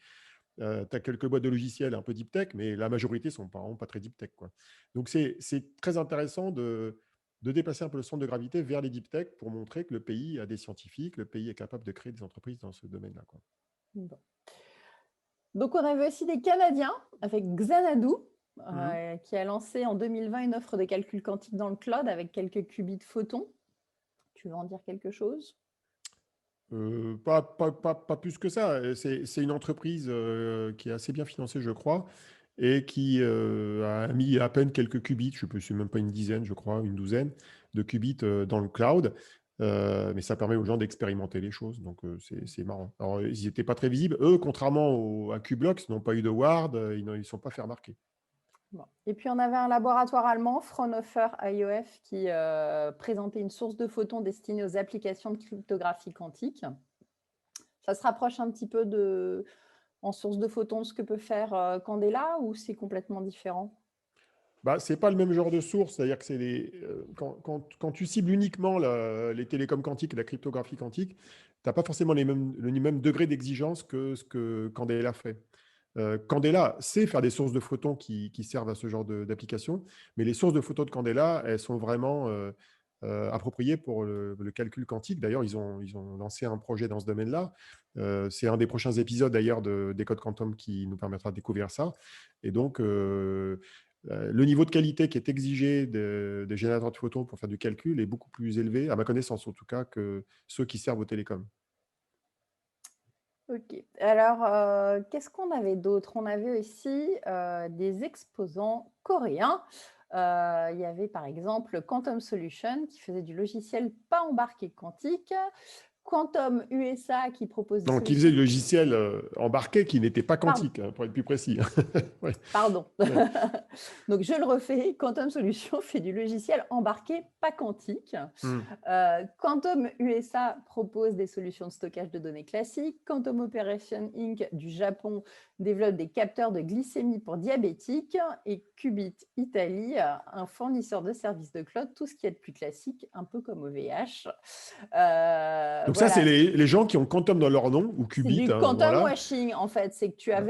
[SPEAKER 2] Tu as quelques boîtes de logiciels un peu deep tech, mais la majorité ne sont vraiment pas très deep tech, quoi. Donc, c'est très intéressant de déplacer un peu le centre de gravité vers les deep tech pour montrer que le pays a des scientifiques, le pays est capable de créer des entreprises dans ce domaine-là, quoi.
[SPEAKER 1] Bon. Donc, on avait aussi des Canadiens avec Xanadu,
[SPEAKER 2] Mhm.
[SPEAKER 1] qui a lancé en 2020 une offre de calcul quantique dans le cloud avec quelques qubits photons. Tu veux en dire quelque chose?
[SPEAKER 2] Pas plus que ça. C'est une entreprise qui est assez bien financée, je crois, et qui a mis à peine quelques qubits, je ne sais même pas une dizaine, je crois, une douzaine de qubits dans le cloud. Mais ça permet aux gens d'expérimenter les choses, donc c'est marrant. Alors, ils n'étaient pas très visibles. Eux, contrairement à Qblox, ils n'ont pas eu de ward, ils ne sont pas fait remarquer.
[SPEAKER 1] Bon. Et puis, on avait un laboratoire allemand, Fraunhofer IOF, qui présentait une source de photons destinée aux applications de cryptographie quantique. Ça se rapproche un petit peu en source de photons de ce que peut faire Candela, ou c'est complètement différent?
[SPEAKER 2] Bah, ce n'est pas le même genre de source, c'est-à-dire que quand tu cibles uniquement les télécoms quantiques et la cryptographie quantique, tu n'as pas forcément le même degré d'exigence que ce que Candela fait. Candela sait faire des sources de photons qui servent à ce genre d'application, mais les sources de photons de Candela, elles sont vraiment appropriées pour le calcul quantique. D'ailleurs, ils ont lancé un projet dans ce domaine-là. C'est un des prochains épisodes d'ailleurs des codes quantum qui nous permettra de découvrir ça. Et donc, le niveau de qualité qui est exigé des générateurs de photons pour faire du calcul est beaucoup plus élevé, à ma connaissance en tout cas, que ceux qui servent aux télécoms.
[SPEAKER 1] Ok. Alors, qu'est-ce qu'on avait d'autre? On avait aussi des exposants coréens. Il y avait par exemple Quantum Solution qui faisait du logiciel pas embarqué quantique, Quantum USA qui propose des
[SPEAKER 2] Non, qui faisait
[SPEAKER 1] solutions.
[SPEAKER 2] du logiciel embarqué qui n'était pas
[SPEAKER 1] Pardon,
[SPEAKER 2] quantique, hein, pour être plus précis. Ouais,
[SPEAKER 1] pardon.
[SPEAKER 2] ouais.
[SPEAKER 1] Donc, je le refais. Quantum Solution fait du logiciel embarqué pas quantique.
[SPEAKER 2] Hmm.
[SPEAKER 1] Quantum USA propose des solutions de stockage de données classiques. Quantum Operation Inc. du Japon développe des capteurs de glycémie pour diabétiques. Et Qubit Italie, un fournisseur de services de cloud, tout ce qui est de plus classique, un peu comme OVH.
[SPEAKER 2] Donc ça, c'est
[SPEAKER 1] Voilà,
[SPEAKER 2] les gens qui ont quantum dans leur nom, ou
[SPEAKER 1] c'est
[SPEAKER 2] qubit,
[SPEAKER 1] du
[SPEAKER 2] hein,
[SPEAKER 1] quantum
[SPEAKER 2] voilà.
[SPEAKER 1] washing, en fait. C'est que tu as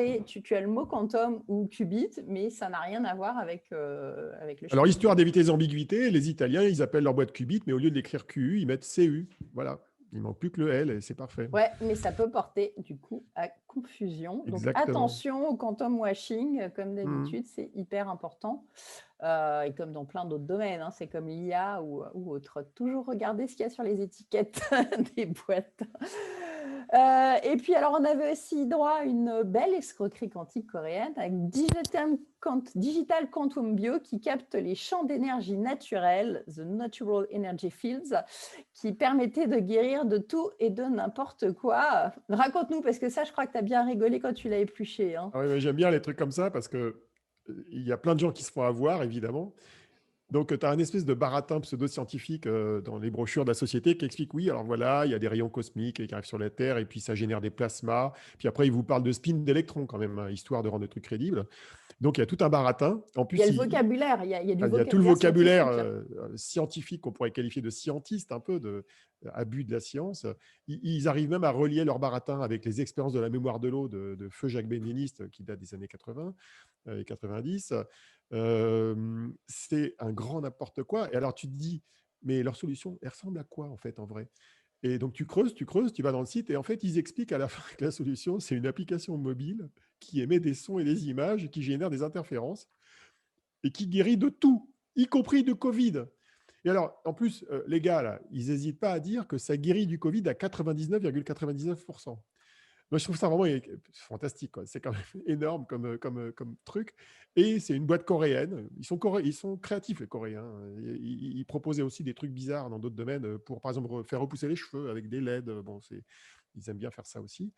[SPEAKER 1] le mot quantum ou qubit, mais ça n'a rien à voir avec le
[SPEAKER 2] Alors,
[SPEAKER 1] chiffre.
[SPEAKER 2] histoire d'éviter les ambiguïtés, les Italiens, ils appellent leur boîte qubit, mais au lieu de l'écrire QU, ils mettent CU. Voilà. Il manque plus que le L et c'est parfait.
[SPEAKER 1] Ouais, mais ça peut porter du coup à confusion. Donc
[SPEAKER 2] Exactement.
[SPEAKER 1] attention au quantum washing, comme
[SPEAKER 2] Hmm.
[SPEAKER 1] d'habitude, c'est hyper important. Et comme dans plein d'autres domaines, hein, c'est comme l'IA ou autre. Toujours regarder ce qu'il y a sur les étiquettes des boîtes. Et puis alors, on avait aussi droit à une belle escroquerie quantique coréenne avec Digital Quantum Bio qui capte les champs d'énergie naturelle, The Natural Energy Fields, qui permettait de guérir de tout et de n'importe quoi. Raconte-nous, parce que ça, je crois que tu as bien rigolé quand tu l'as épluché. Hein.
[SPEAKER 2] Ah oui, mais j'aime bien les trucs comme ça parce que il y a plein de gens qui se font avoir, évidemment. Donc, tu as un espèce de baratin pseudo-scientifique dans les brochures de la société qui explique, oui, alors voilà, il y a des rayons cosmiques qui arrivent sur la Terre et puis ça génère des plasmas. Puis après, il vous parle de spin d'électrons quand même, hein, histoire de rendre le truc crédible. Donc, il y a tout un baratin. En
[SPEAKER 1] Il y a
[SPEAKER 2] plus,
[SPEAKER 1] le vocabulaire, il y a du
[SPEAKER 2] il y a tout le
[SPEAKER 1] vocabulaire
[SPEAKER 2] vocabulaire
[SPEAKER 1] scientifique.
[SPEAKER 2] scientifique qu'on pourrait qualifier de scientiste, un peu de abus de la science. Ils arrivent même à relier leur baratin avec les expériences de la mémoire de l'eau de feu Jacques Benveniste qui date des années 80 et 90. C'est un grand n'importe quoi. Et alors tu te dis, mais leur solution, elle ressemble à quoi en fait en vrai? Et donc tu creuses, tu vas dans le site et en fait ils expliquent à la fin que la solution, c'est une application mobile qui émet des sons et des images et qui génère des interférences et qui guérit de tout, y compris de Covid. Et alors, en plus, les gars, là, ils n'hésitent pas à dire que ça guérit du Covid à 99,99%. Moi, je trouve ça vraiment fantastique, quoi. C'est quand même énorme comme truc. Et c'est une boîte coréenne. Ils sont créatifs, les Coréens. Ils proposaient aussi des trucs bizarres dans d'autres domaines pour, par exemple, faire repousser les cheveux avec des LED. Bon, ils aiment bien faire ça aussi.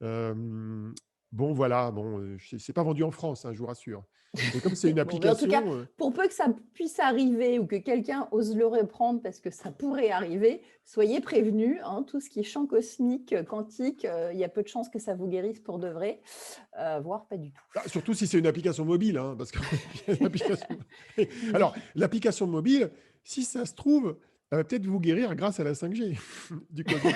[SPEAKER 2] Euh, Bon, voilà, bon, c'est pas vendu en France, hein, je vous rassure. Mais comme c'est une
[SPEAKER 1] Bon, mais en tout cas,
[SPEAKER 2] application,
[SPEAKER 1] pour peu que ça puisse arriver ou que quelqu'un ose le reprendre parce que ça pourrait arriver, soyez prévenus, hein, tout ce qui est champ cosmique, quantique, il y a peu de chances que ça vous guérisse pour de vrai, voire pas du tout.
[SPEAKER 2] bah, surtout si c'est une application mobile, hein, parce que l'application alors l'application mobile, si ça se trouve, elle va peut-être vous guérir grâce à la 5G du Covid.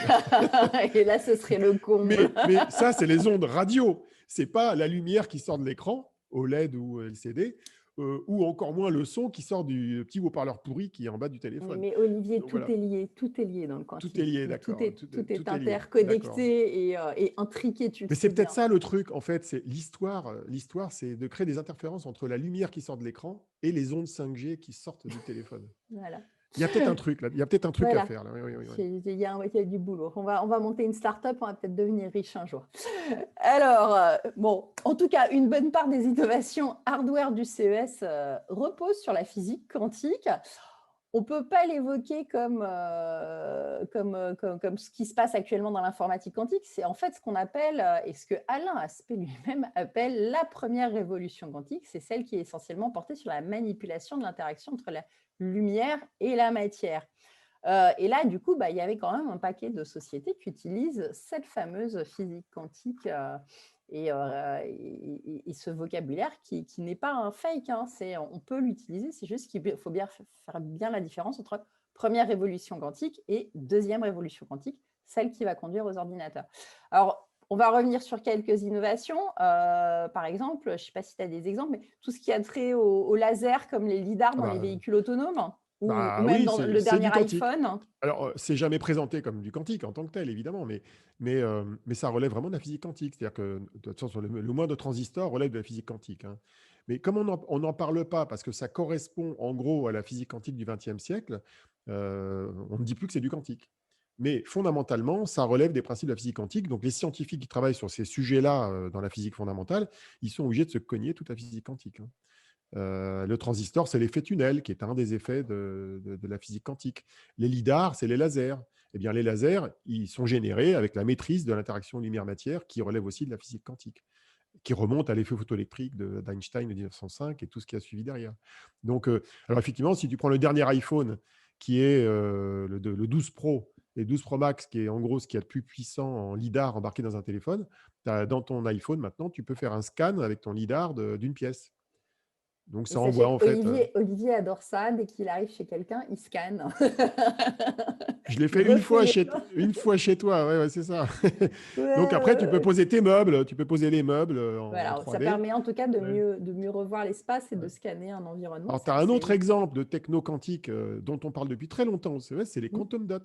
[SPEAKER 1] Et là, ce serait le comble.
[SPEAKER 2] Mais ça, c'est les ondes radio. C'est pas la lumière qui sort de l'écran, OLED ou LCD, ou encore moins le son qui sort du petit haut-parleur pourri qui est en bas du
[SPEAKER 1] Oui,
[SPEAKER 2] téléphone.
[SPEAKER 1] mais Olivier,
[SPEAKER 2] Donc voilà,
[SPEAKER 1] tout est lié dans le
[SPEAKER 2] tout est
[SPEAKER 1] quantique.
[SPEAKER 2] lié, d'accord,
[SPEAKER 1] Tout est
[SPEAKER 2] tout est lié, d'accord.
[SPEAKER 1] interconnecté et intriqué, tu le
[SPEAKER 2] Mais c'est
[SPEAKER 1] sais
[SPEAKER 2] peut-être
[SPEAKER 1] bien.
[SPEAKER 2] ça le truc, en fait, c'est l'histoire. L'histoire, c'est de créer des interférences entre la lumière qui sort de l'écran et les ondes 5G qui sortent du téléphone.
[SPEAKER 1] Voilà.
[SPEAKER 2] Il y a peut-être un truc là, il y a peut-être un truc à
[SPEAKER 1] Voilà.
[SPEAKER 2] faire là. Oui, oui, oui, oui.
[SPEAKER 1] Il y a du boulot. On va monter une start-up, on va peut-être devenir riche un jour. Alors, bon, en tout cas, une bonne part des innovations hardware du CES reposent sur la physique quantique. On ne peut pas l'évoquer comme ce qui se passe actuellement dans l'informatique quantique. C'est en fait ce qu'on appelle, et ce que Alain Aspect lui-même appelle la première révolution quantique. C'est celle qui est essentiellement portée sur la manipulation de l'interaction entre la lumière et la matière. Et là, du coup, il y avait quand même un paquet de sociétés qui utilisent cette fameuse physique quantique et ce vocabulaire qui n'est pas un fake. Hein, on peut l'utiliser, c'est juste qu'il faut bien faire bien la différence entre première révolution quantique et deuxième révolution quantique, celle qui va conduire aux ordinateurs. Alors, on va revenir sur quelques innovations. Par exemple, je ne sais pas si tu as des exemples, mais tout ce qui a trait au laser, comme les lidars
[SPEAKER 2] Ah
[SPEAKER 1] dans les
[SPEAKER 2] bah,
[SPEAKER 1] véhicules autonomes, ou
[SPEAKER 2] bah
[SPEAKER 1] même
[SPEAKER 2] oui,
[SPEAKER 1] dans le
[SPEAKER 2] c'est
[SPEAKER 1] dernier
[SPEAKER 2] du quantique.
[SPEAKER 1] iPhone.
[SPEAKER 2] Alors, c'est jamais présenté comme du quantique en tant que tel, évidemment, mais ça relève vraiment de la physique quantique. C'est-à-dire que, de toute façon, le moindre transistor relève de la physique quantique, hein. Mais comme on n'en parle pas, parce que ça correspond en gros à la physique quantique du XXe siècle, on ne dit plus que c'est du quantique. Mais fondamentalement, ça relève des principes de la physique quantique. Donc, les scientifiques qui travaillent sur ces sujets-là dans la physique fondamentale, ils sont obligés de se cogner toute la physique quantique, hein. Le transistor, c'est l'effet tunnel, qui est un des effets de la physique quantique. Les lidars, c'est les lasers. Eh bien, les lasers, ils sont générés avec la maîtrise de l'interaction lumière-matière, qui relève aussi de la physique quantique, qui remonte à l'effet photoélectrique d'Einstein de 1905 et tout ce qui a suivi derrière. Donc, alors effectivement, si tu prends le dernier iPhone, qui est le 12 Pro et 12 Pro Max, qui est en gros ce qu'il y a de plus puissant en lidar embarqué dans un téléphone, dans ton iPhone, maintenant, tu peux faire un scan avec ton lidar d'une pièce. Donc,
[SPEAKER 1] Et
[SPEAKER 2] ça envoie
[SPEAKER 1] sachez
[SPEAKER 2] en
[SPEAKER 1] que
[SPEAKER 2] fait.
[SPEAKER 1] Olivier adore ça. Dès qu'il arrive chez quelqu'un, il scanne.
[SPEAKER 2] Je l'ai
[SPEAKER 1] Il
[SPEAKER 2] fait
[SPEAKER 1] refait les...
[SPEAKER 2] une fois chez toi, ouais, ouais, c'est ça.
[SPEAKER 1] Ouais,
[SPEAKER 2] Donc après,
[SPEAKER 1] ouais,
[SPEAKER 2] tu peux
[SPEAKER 1] ouais.
[SPEAKER 2] poser tes meubles, tu peux poser les meubles en
[SPEAKER 1] Voilà, ça
[SPEAKER 2] 3D.
[SPEAKER 1] permet en tout cas
[SPEAKER 2] Ouais,
[SPEAKER 1] de mieux revoir l'espace et de
[SPEAKER 2] ouais.
[SPEAKER 1] scanner un environnement.
[SPEAKER 2] Alors, tu
[SPEAKER 1] C'est
[SPEAKER 2] as un
[SPEAKER 1] assez
[SPEAKER 2] autre
[SPEAKER 1] rigolo.
[SPEAKER 2] exemple de techno quantique dont on parle depuis très longtemps au CES, c'est les
[SPEAKER 1] Mm.
[SPEAKER 2] quantum dots.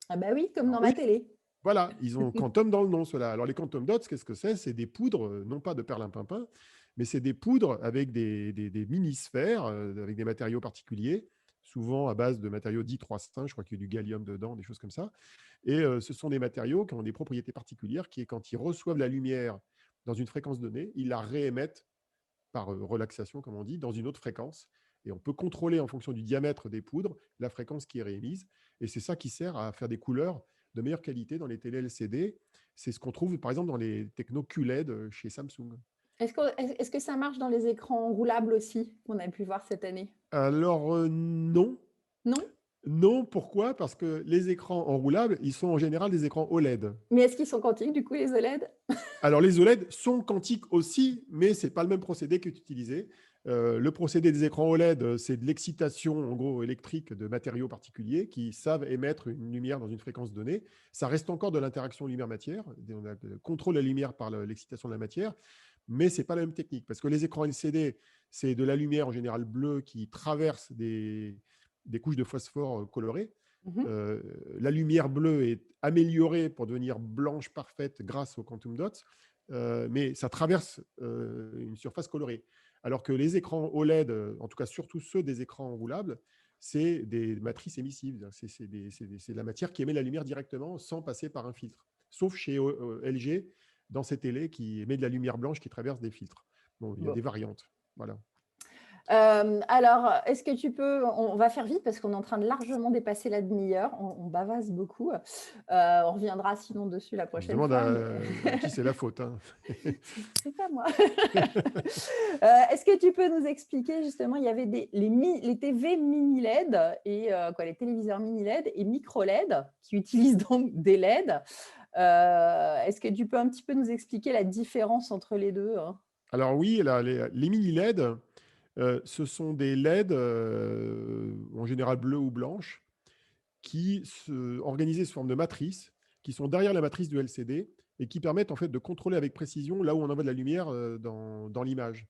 [SPEAKER 1] Ah bah oui, comme
[SPEAKER 2] Alors,
[SPEAKER 1] dans
[SPEAKER 2] eux,
[SPEAKER 1] ma télé.
[SPEAKER 2] voilà, ils ont quantum dans le nom, ceux-là. Alors, les quantum dots, qu'est-ce que c'est? C'est des poudres, non pas de perlimpinpin, mais c'est des poudres avec des mini-sphères, avec des matériaux particuliers, souvent à base de matériaux dits 3,5, je crois qu'il y a du gallium dedans, des choses comme ça. Et ce sont des matériaux qui ont des propriétés particulières, qui est quand ils reçoivent la lumière dans une fréquence donnée, ils la réémettent par relaxation, comme on dit, dans une autre fréquence. Et on peut contrôler en fonction du diamètre des poudres la fréquence qui est réémise. Et c'est ça qui sert à faire des couleurs de meilleure qualité dans les télé LCD. C'est ce qu'on trouve par exemple dans les techno QLED chez Samsung.
[SPEAKER 1] Est-ce que ça marche dans les écrans roulables aussi, qu'on a pu voir cette année?
[SPEAKER 2] Alors non.
[SPEAKER 1] Non?
[SPEAKER 2] Non, pourquoi? Parce que les écrans enroulables, ils sont en général des écrans OLED.
[SPEAKER 1] Mais est-ce qu'ils sont quantiques, du coup, les OLED?
[SPEAKER 2] Alors, les OLED sont quantiques aussi, mais ce n'est pas le même procédé qui est utilisé. Le procédé des écrans OLED, c'est de l'excitation en gros électrique de matériaux particuliers qui savent émettre une lumière dans une fréquence donnée. Ça reste encore de l'interaction lumière-matière. On a le contrôle de la lumière par l'excitation de la matière, mais ce n'est pas la même technique. Parce que les écrans LCD, c'est de la lumière en général bleue qui traverse des couches de phosphore colorées.
[SPEAKER 1] Mhm.
[SPEAKER 2] Euh, la lumière bleue est améliorée pour devenir blanche parfaite grâce aux quantum dots, mais ça traverse une surface colorée. Alors que les écrans OLED, en tout cas surtout ceux des écrans roulables, c'est des matrices émissives. C'est de la matière qui émet la lumière directement sans passer par un filtre. Sauf chez LG, dans ces télés qui émet de la lumière blanche qui traverse des filtres. Bon, il y a
[SPEAKER 1] Bon.
[SPEAKER 2] des variantes. Voilà.
[SPEAKER 1] Alors, est-ce que tu peux, on va faire vite parce qu'on est en train de largement dépasser la demi-heure, on bavase beaucoup. On reviendra sinon dessus la
[SPEAKER 2] On se
[SPEAKER 1] prochaine
[SPEAKER 2] demande
[SPEAKER 1] fois, mais
[SPEAKER 2] à qui c'est la faute, hein.
[SPEAKER 1] c'est pas moi. Est-ce que tu peux nous expliquer justement, il y avait les TV mini LED et les téléviseurs mini LED et micro LED qui utilisent donc des LED. Est-ce que tu peux un petit peu nous expliquer la différence entre les deux, hein?
[SPEAKER 2] Alors oui, les mini LED, ce sont des LED, en général bleues ou blanches, qui se organisées sous forme de matrices, qui sont derrière la matrice du LCD et qui permettent en fait de contrôler avec précision là où on envoie de la lumière dans l'image.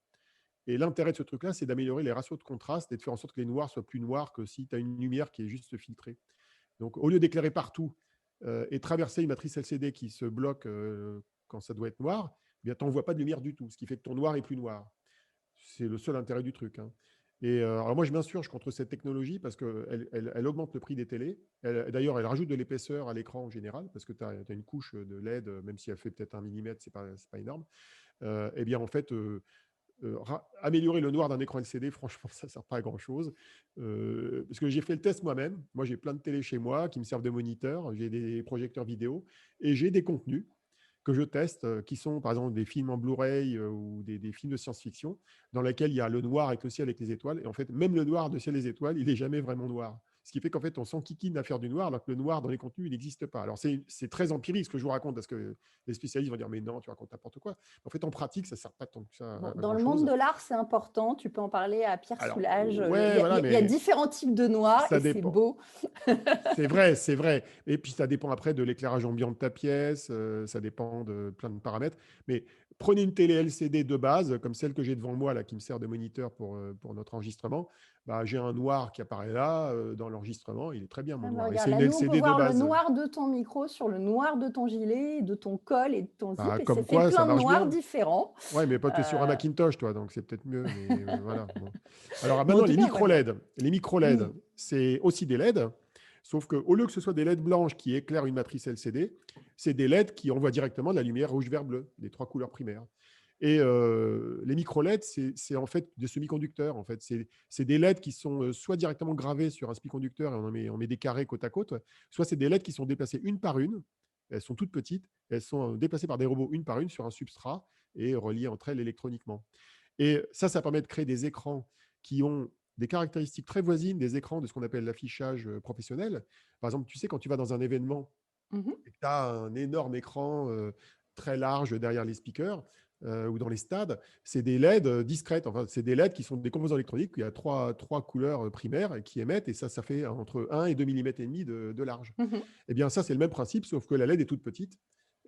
[SPEAKER 2] Et l'intérêt de ce truc-là, c'est d'améliorer les ratios de contraste et de faire en sorte que les noirs soient plus noirs que si tu as une lumière qui est juste filtrée. Donc, au lieu d'éclairer partout et traverser une matrice LCD qui se bloque quand ça doit être noir, eh tu n'envoies pas de lumière du tout, ce qui fait que ton noir est plus noir. C'est le seul intérêt du truc, hein. Et alors moi, je m'insurge contre cette technologie parce qu'elle augmente le prix des télés. D'ailleurs, elle rajoute de l'épaisseur à l'écran en général parce que tu as une couche de LED, même si elle fait peut-être 1 mm, c'est pas énorme. Eh bien, en fait, améliorer le noir d'un écran LCD, franchement, ça ne sert pas à grand-chose. Parce que j'ai fait le test moi-même. Moi, j'ai plein de télés chez moi qui me servent de moniteur. J'ai des projecteurs vidéo et j'ai des contenus que je teste, qui sont par exemple des films en Blu-ray ou des films de science-fiction, dans lesquels il y a le noir avec le ciel avec les étoiles. Et en fait, même le noir de ciel et les étoiles, il n'est jamais vraiment noir. Ce qui fait qu'en fait, on s'enquiquine à faire du noir, alors que le noir dans les contenus, il n'existe pas. Alors, c'est très empirique ce que je vous raconte, parce que les spécialistes vont dire, mais non, tu racontes n'importe quoi. En fait, en pratique, ça ne sert pas tant que ça
[SPEAKER 1] Bon,
[SPEAKER 2] à
[SPEAKER 1] dans le monde
[SPEAKER 2] grand-chose.
[SPEAKER 1] de l'art, c'est important. Tu peux en parler à Pierre
[SPEAKER 2] Alors,
[SPEAKER 1] Soulages.
[SPEAKER 2] ouais, voilà,
[SPEAKER 1] Il y a
[SPEAKER 2] mais
[SPEAKER 1] différents types de noir et
[SPEAKER 2] ça
[SPEAKER 1] c'est
[SPEAKER 2] dépend.
[SPEAKER 1] beau.
[SPEAKER 2] C'est vrai, c'est vrai. Et puis, ça dépend après de l'éclairage ambiant de ta pièce, ça dépend de plein de paramètres. Mais prenez une télé LCD de base, comme celle que j'ai devant moi, là, qui me sert de moniteur pour notre enregistrement. Bah, j'ai un noir qui apparaît là, dans l'enregistrement. Il est très bien, mon
[SPEAKER 1] Ah, mais
[SPEAKER 2] noir. Et
[SPEAKER 1] regarde,
[SPEAKER 2] c'est une
[SPEAKER 1] là, nous, on peut
[SPEAKER 2] LCD de
[SPEAKER 1] voir le
[SPEAKER 2] base.
[SPEAKER 1] noir de ton micro sur le noir de ton gilet, de ton col et de ton zip.
[SPEAKER 2] Bah,
[SPEAKER 1] Et c'est
[SPEAKER 2] comme
[SPEAKER 1] fait
[SPEAKER 2] quoi, ça
[SPEAKER 1] plein de
[SPEAKER 2] marche
[SPEAKER 1] noirs
[SPEAKER 2] bien.
[SPEAKER 1] différents.
[SPEAKER 2] Ouais, mais pas que sur un
[SPEAKER 1] Euh,
[SPEAKER 2] Macintosh, toi, donc c'est peut-être mieux. Mais voilà. Bon. Alors
[SPEAKER 1] mais en
[SPEAKER 2] maintenant,
[SPEAKER 1] tout
[SPEAKER 2] les
[SPEAKER 1] cas, on va
[SPEAKER 2] micro
[SPEAKER 1] bien.
[SPEAKER 2] LED. Les micro LED,
[SPEAKER 1] Oui.
[SPEAKER 2] c'est aussi des LED, sauf qu'au lieu que ce soit des LED blanches qui éclairent une matrice LCD, c'est des LED qui envoient directement de la lumière rouge, vert, bleu, les trois couleurs primaires. Et les micro LED, c'est en fait des semi-conducteurs. En fait, c'est des LED qui sont soit directement gravés sur un semi-conducteur et on met des carrés côte à côte, soit c'est des LED qui sont déplacées une par une. Elles sont toutes petites, elles sont déplacées par des robots une par une sur un substrat et reliées entre elles électroniquement. Et ça permet de créer des écrans qui ont des caractéristiques très voisines des écrans de ce qu'on appelle l'affichage professionnel. Par exemple, tu sais, quand tu vas dans un événement
[SPEAKER 1] Mhm.
[SPEAKER 2] et que tu as un énorme écran très large derrière les speakers ou dans les stades, c'est des LED discrètes. Enfin, c'est des LED qui sont des composants électroniques. Il y a trois couleurs primaires qui émettent et ça fait entre 1 et 2,5 mm de large.
[SPEAKER 1] Mhm.
[SPEAKER 2] Eh bien, ça, c'est le même principe, sauf que la LED est toute petite.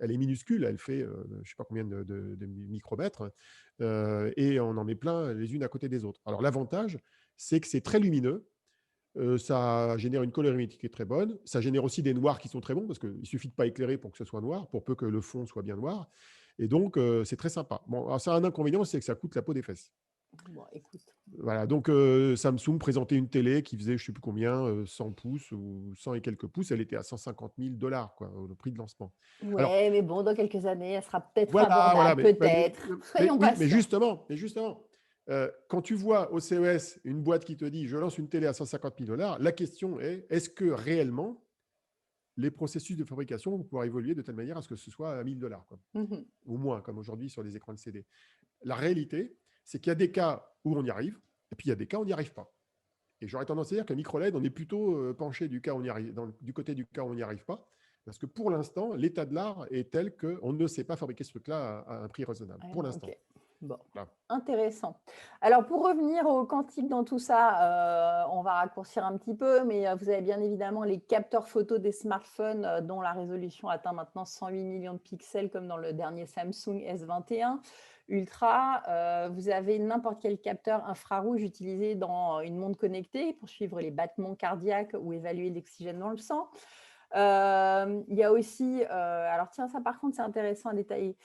[SPEAKER 2] Elle est minuscule, elle fait je ne sais pas combien de micromètres, et on en met plein les unes à côté des autres. Alors, l'avantage, c'est que c'est très lumineux, ça génère une colorimétrie qui est très bonne. Ça génère aussi des noirs qui sont très bons parce qu'il suffit de pas éclairer pour que ce soit noir, pour peu que le fond soit bien noir. Et donc, c'est très sympa. Bon, alors ça a un inconvénient, c'est que ça coûte la peau des fesses.
[SPEAKER 1] Bon, écoute.
[SPEAKER 2] Voilà, donc Samsung présentait une télé qui faisait je ne sais plus combien, 100 pouces ou 100 et quelques pouces. Elle était à 150 000 $, quoi, le prix de lancement. Alors,
[SPEAKER 1] Ouais, mais bon, dans quelques années, elle sera peut-être
[SPEAKER 2] voilà,
[SPEAKER 1] abordable, peut-être.
[SPEAKER 2] mais
[SPEAKER 1] Soyons
[SPEAKER 2] oui, mais
[SPEAKER 1] patients.
[SPEAKER 2] justement, quand tu vois au CES une boîte qui te dit je lance une télé à 150 000 $, la question est est-ce que réellement les processus de fabrication vont pouvoir évoluer de telle manière à ce que ce soit à 1000 $, quoi,
[SPEAKER 1] Mhm.
[SPEAKER 2] ou moins, comme aujourd'hui sur les écrans de CD. La réalité, c'est qu'il y a des cas où on y arrive, et puis il y a des cas où on n'y arrive pas. Et j'aurais tendance à dire qu'à micro-LED, on est plutôt penché du côté du cas où on n'y arrive pas, parce que pour l'instant, l'état de l'art est tel qu'on ne sait pas fabriquer ce truc-là à un prix raisonnable. Pour
[SPEAKER 1] Ouais,
[SPEAKER 2] l'instant.
[SPEAKER 1] ok. Bon,
[SPEAKER 2] Voilà.
[SPEAKER 1] intéressant. Alors, pour revenir au quantique dans tout ça, on va raccourcir un petit peu, mais vous avez bien évidemment les capteurs photo des smartphones dont la résolution atteint maintenant 108 millions de pixels, comme dans le dernier Samsung S21 Ultra. Vous avez n'importe quel capteur infrarouge utilisé dans une montre connectée pour suivre les battements cardiaques ou évaluer l'oxygène dans le sang. Il y a aussi, alors tiens, ça par contre, c'est intéressant à détailler,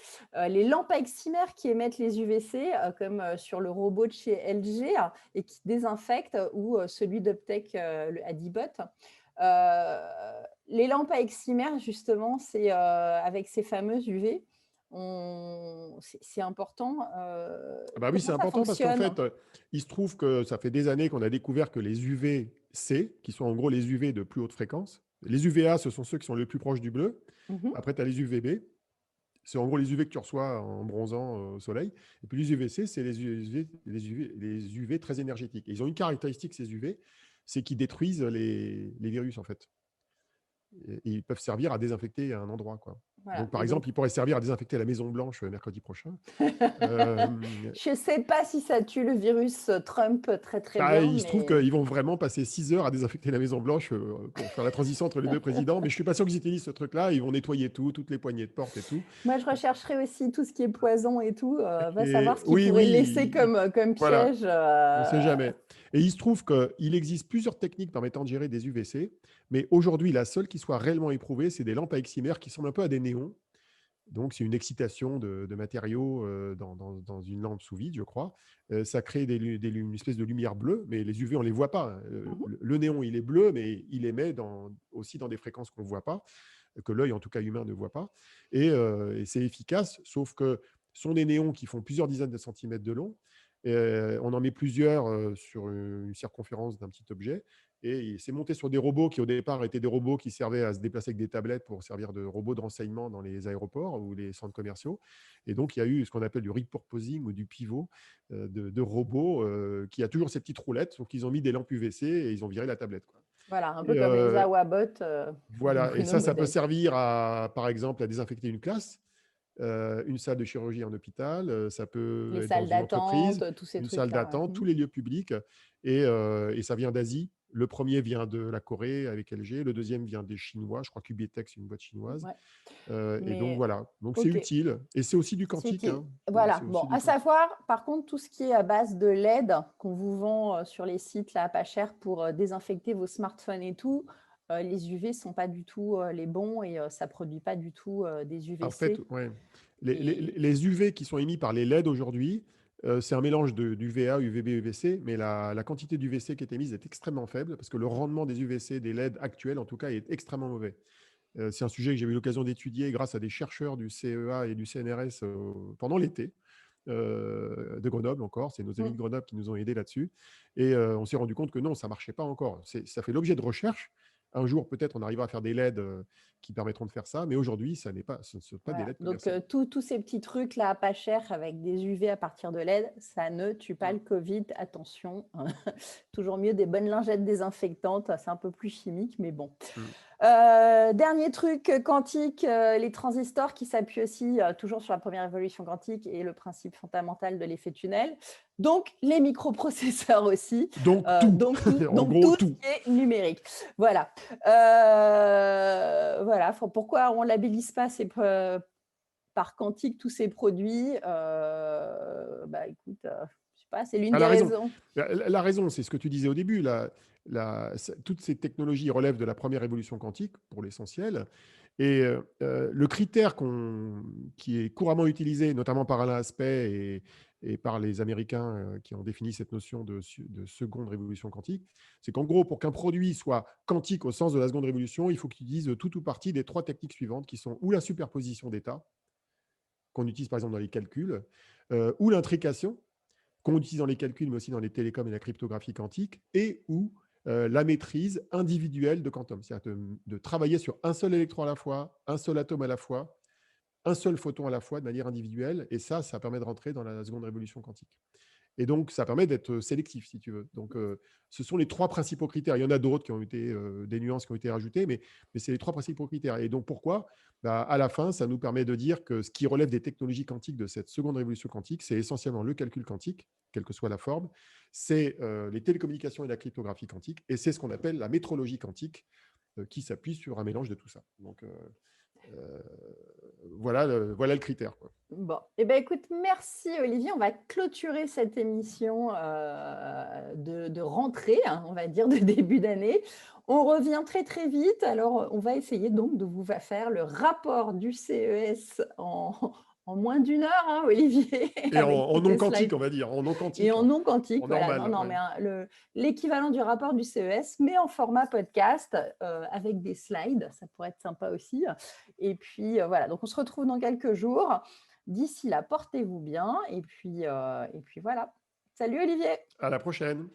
[SPEAKER 1] les lampes à excimer qui émettent les UVC, comme sur le robot de chez LG et qui désinfectent, ou celui d'Uptech, le Adibot. Les lampes à excimer, justement, c'est avec ces fameuses UV. C'est important.
[SPEAKER 2] Ah bah oui, c'est
[SPEAKER 1] Comment ça
[SPEAKER 2] important parce qu'en
[SPEAKER 1] fonctionne?
[SPEAKER 2] fait, il se trouve que ça fait des années qu'on a découvert que les UVC, qui sont en gros les UV de plus haute fréquence, les UVA, ce sont ceux qui sont les plus proches du bleu.
[SPEAKER 1] Mhm.
[SPEAKER 2] Après, tu as les UVB, c'est en gros les UV que tu reçois en bronzant au soleil. Et puis les UVC, c'est les UV très énergétiques. Et ils ont une caractéristique, ces UV, c'est qu'ils détruisent les virus, en fait. Et ils peuvent servir à désinfecter un endroit, quoi.
[SPEAKER 1] Voilà.
[SPEAKER 2] Donc, par
[SPEAKER 1] Et donc,
[SPEAKER 2] exemple, ils pourraient servir à désinfecter la Maison Blanche mercredi prochain. Euh,
[SPEAKER 1] je ne sais pas si ça tue le virus Trump très très
[SPEAKER 2] Bah,
[SPEAKER 1] bien,
[SPEAKER 2] il se trouve
[SPEAKER 1] mais
[SPEAKER 2] qu'ils vont vraiment passer 6 heures à désinfecter la Maison Blanche pour faire la transition entre les deux présidents. Mais je suis pas sûr qu'ils utilisent ce truc-là. Ils vont nettoyer tout, toutes les poignées de porte et tout.
[SPEAKER 1] moi je rechercherai aussi tout ce qui est poison et tout. Va savoir
[SPEAKER 2] Et
[SPEAKER 1] ce qu'ils
[SPEAKER 2] oui,
[SPEAKER 1] pourraient laisser
[SPEAKER 2] oui,
[SPEAKER 1] comme
[SPEAKER 2] voilà,
[SPEAKER 1] piège.
[SPEAKER 2] on ne sait jamais. Et il se trouve qu'il existe plusieurs techniques permettant de gérer des UVC. Mais aujourd'hui, la seule qui soit réellement éprouvée, c'est des lampes à excimer qui ressemblent un peu à des néons. Donc, c'est une excitation de matériaux dans une lampe sous vide, je crois. Ça crée une espèce de lumière bleue, mais les UV, on ne les voit pas.
[SPEAKER 1] Mhm.
[SPEAKER 2] Le néon, il est bleu, mais il émet aussi dans des fréquences qu'on ne voit pas, que l'œil, en tout cas humain, ne voit pas. Et c'est efficace, sauf que ce sont des néons qui font plusieurs dizaines de centimètres de long. On en met plusieurs sur une circonférence d'un petit objet. Et c'est monté sur des robots qui, au départ, étaient des robots qui servaient à se déplacer avec des tablettes pour servir de robots de renseignement dans les aéroports ou les centres commerciaux. Et donc, il y a eu ce qu'on appelle du repurposing ou du pivot de robots qui a toujours ces petites roulettes. Donc, ils ont mis des lampes UVC et ils ont viré la tablette, quoi.
[SPEAKER 1] Voilà, un peu
[SPEAKER 2] Et
[SPEAKER 1] comme les Awabots de
[SPEAKER 2] voilà. Et
[SPEAKER 1] Bruno
[SPEAKER 2] ça peut
[SPEAKER 1] Modèle.
[SPEAKER 2] servir, par exemple, à désinfecter une classe, une salle de chirurgie en hôpital, ça peut
[SPEAKER 1] Les
[SPEAKER 2] être dans
[SPEAKER 1] salles
[SPEAKER 2] une entreprise,
[SPEAKER 1] d'attente, tous ces
[SPEAKER 2] une salle
[SPEAKER 1] trucs-là. Ouais.
[SPEAKER 2] d'attente, tous
[SPEAKER 1] Mhm.
[SPEAKER 2] les lieux publics. Et ça vient d'Asie. Le premier vient de la Corée avec LG. Le deuxième vient des Chinois. Je crois qu'Ubitech, c'est une boîte chinoise.
[SPEAKER 1] Ouais.
[SPEAKER 2] Et donc,
[SPEAKER 1] Mais
[SPEAKER 2] voilà. Donc, c'est
[SPEAKER 1] ok,
[SPEAKER 2] utile. Et c'est aussi du
[SPEAKER 1] c'est
[SPEAKER 2] quantique,
[SPEAKER 1] utile.
[SPEAKER 2] hein.
[SPEAKER 1] Voilà.
[SPEAKER 2] C'est
[SPEAKER 1] Bon,
[SPEAKER 2] aussi du
[SPEAKER 1] à
[SPEAKER 2] quantique.
[SPEAKER 1] savoir, par contre, tout ce qui est à base de LED qu'on vous vend sur les sites là pas cher pour désinfecter vos smartphones et tout, les UV sont pas du tout les bons et ça produit pas du tout des
[SPEAKER 2] En fait,
[SPEAKER 1] UVC.
[SPEAKER 2] ouais.
[SPEAKER 1] Et
[SPEAKER 2] Les UV qui sont émis par les LED aujourd'hui, c'est un mélange d'UVA, UVB, UVC, mais la quantité d'UVC qui est émise est extrêmement faible parce que le rendement des UVC, des LED actuels, en tout cas, est extrêmement mauvais. C'est un sujet que j'ai eu l'occasion d'étudier grâce à des chercheurs du CEA et du CNRS pendant l'été de Grenoble encore. C'est nos amis de
[SPEAKER 1] mm,
[SPEAKER 2] Grenoble qui nous ont aidés là-dessus. Et on s'est rendu compte que non, ça ne marchait pas encore. Ça fait l'objet de recherche. Un jour, peut-être, on arrivera à faire des LED qui permettront de faire ça, mais aujourd'hui, ce ne sont pas des
[SPEAKER 1] voilà.
[SPEAKER 2] LED
[SPEAKER 1] Donc
[SPEAKER 2] commerciaux.
[SPEAKER 1] tous ces petits trucs là pas cher avec des UV à partir de LED, ça ne tue pas
[SPEAKER 2] Mm.
[SPEAKER 1] le Covid. Attention, toujours mieux des bonnes lingettes désinfectantes. C'est un peu plus chimique, mais bon.
[SPEAKER 2] Mm.
[SPEAKER 1] Dernier truc quantique, les transistors qui s'appuient aussi toujours sur la première évolution quantique et le principe fondamental de l'effet tunnel. Donc, les microprocesseurs aussi.
[SPEAKER 2] Donc, tout. En
[SPEAKER 1] Donc
[SPEAKER 2] gros,
[SPEAKER 1] tout ce
[SPEAKER 2] tout.
[SPEAKER 1] qui est numérique. Voilà. Voilà. Pourquoi on ne labellise pas par quantique tous ces produits bah, écoute, je sais pas, c'est l'une
[SPEAKER 2] Ah,
[SPEAKER 1] des
[SPEAKER 2] la raison,
[SPEAKER 1] raisons.
[SPEAKER 2] la raison, c'est ce que tu disais au début. Toutes ces technologies relèvent de la première évolution quantique, pour l'essentiel. Et le critère qui est couramment utilisé, notamment par Alain Aspect et par les Américains qui ont défini cette notion de seconde révolution quantique, c'est qu'en gros, pour qu'un produit soit quantique au sens de la seconde révolution, il faut qu'il utilise tout ou partie des trois techniques suivantes, qui sont ou la superposition d'états, qu'on utilise par exemple dans les calculs, ou l'intrication, qu'on utilise dans les calculs, mais aussi dans les télécoms et la cryptographie quantique, et ou la maîtrise individuelle de quantum, c'est-à-dire de travailler sur un seul électron à la fois, un seul atome à la fois, un seul photon à la fois de manière individuelle, et ça permet de rentrer dans la seconde révolution quantique. Et donc, ça permet d'être sélectif, si tu veux. Donc, ce sont les trois principaux critères. Il y en a d'autres qui ont été des nuances qui ont été rajoutées, mais c'est les trois principaux critères. Et donc, pourquoi à la fin, ça nous permet de dire que ce qui relève des technologies quantiques de cette seconde révolution quantique, c'est essentiellement le calcul quantique, quelle que soit la forme, c'est les télécommunications et la cryptographie quantique, et c'est ce qu'on appelle la métrologie quantique, qui s'appuie sur un mélange de tout ça. Donc, voilà le critère, quoi.
[SPEAKER 1] Bon, eh ben, écoute, merci Olivier. On va clôturer cette émission de rentrée, hein, on va dire, de début d'année. On revient très très vite. Alors, on va essayer donc de vous faire le rapport du CES en moins d'une heure, hein, Olivier,
[SPEAKER 2] Et
[SPEAKER 1] avec tous
[SPEAKER 2] en non
[SPEAKER 1] tes
[SPEAKER 2] quantique,
[SPEAKER 1] slides.
[SPEAKER 2] on va dire, en non
[SPEAKER 1] Et
[SPEAKER 2] quantique,
[SPEAKER 1] en non quantique,
[SPEAKER 2] en
[SPEAKER 1] voilà. Non,
[SPEAKER 2] normal.
[SPEAKER 1] non,
[SPEAKER 2] Ouais.
[SPEAKER 1] mais l'équivalent du rapport du CES, mais en format podcast, avec des slides, ça pourrait être sympa aussi. Et puis, voilà, donc on se retrouve dans quelques jours. D'ici là, portez-vous bien et puis voilà. Salut Olivier!
[SPEAKER 2] À la prochaine.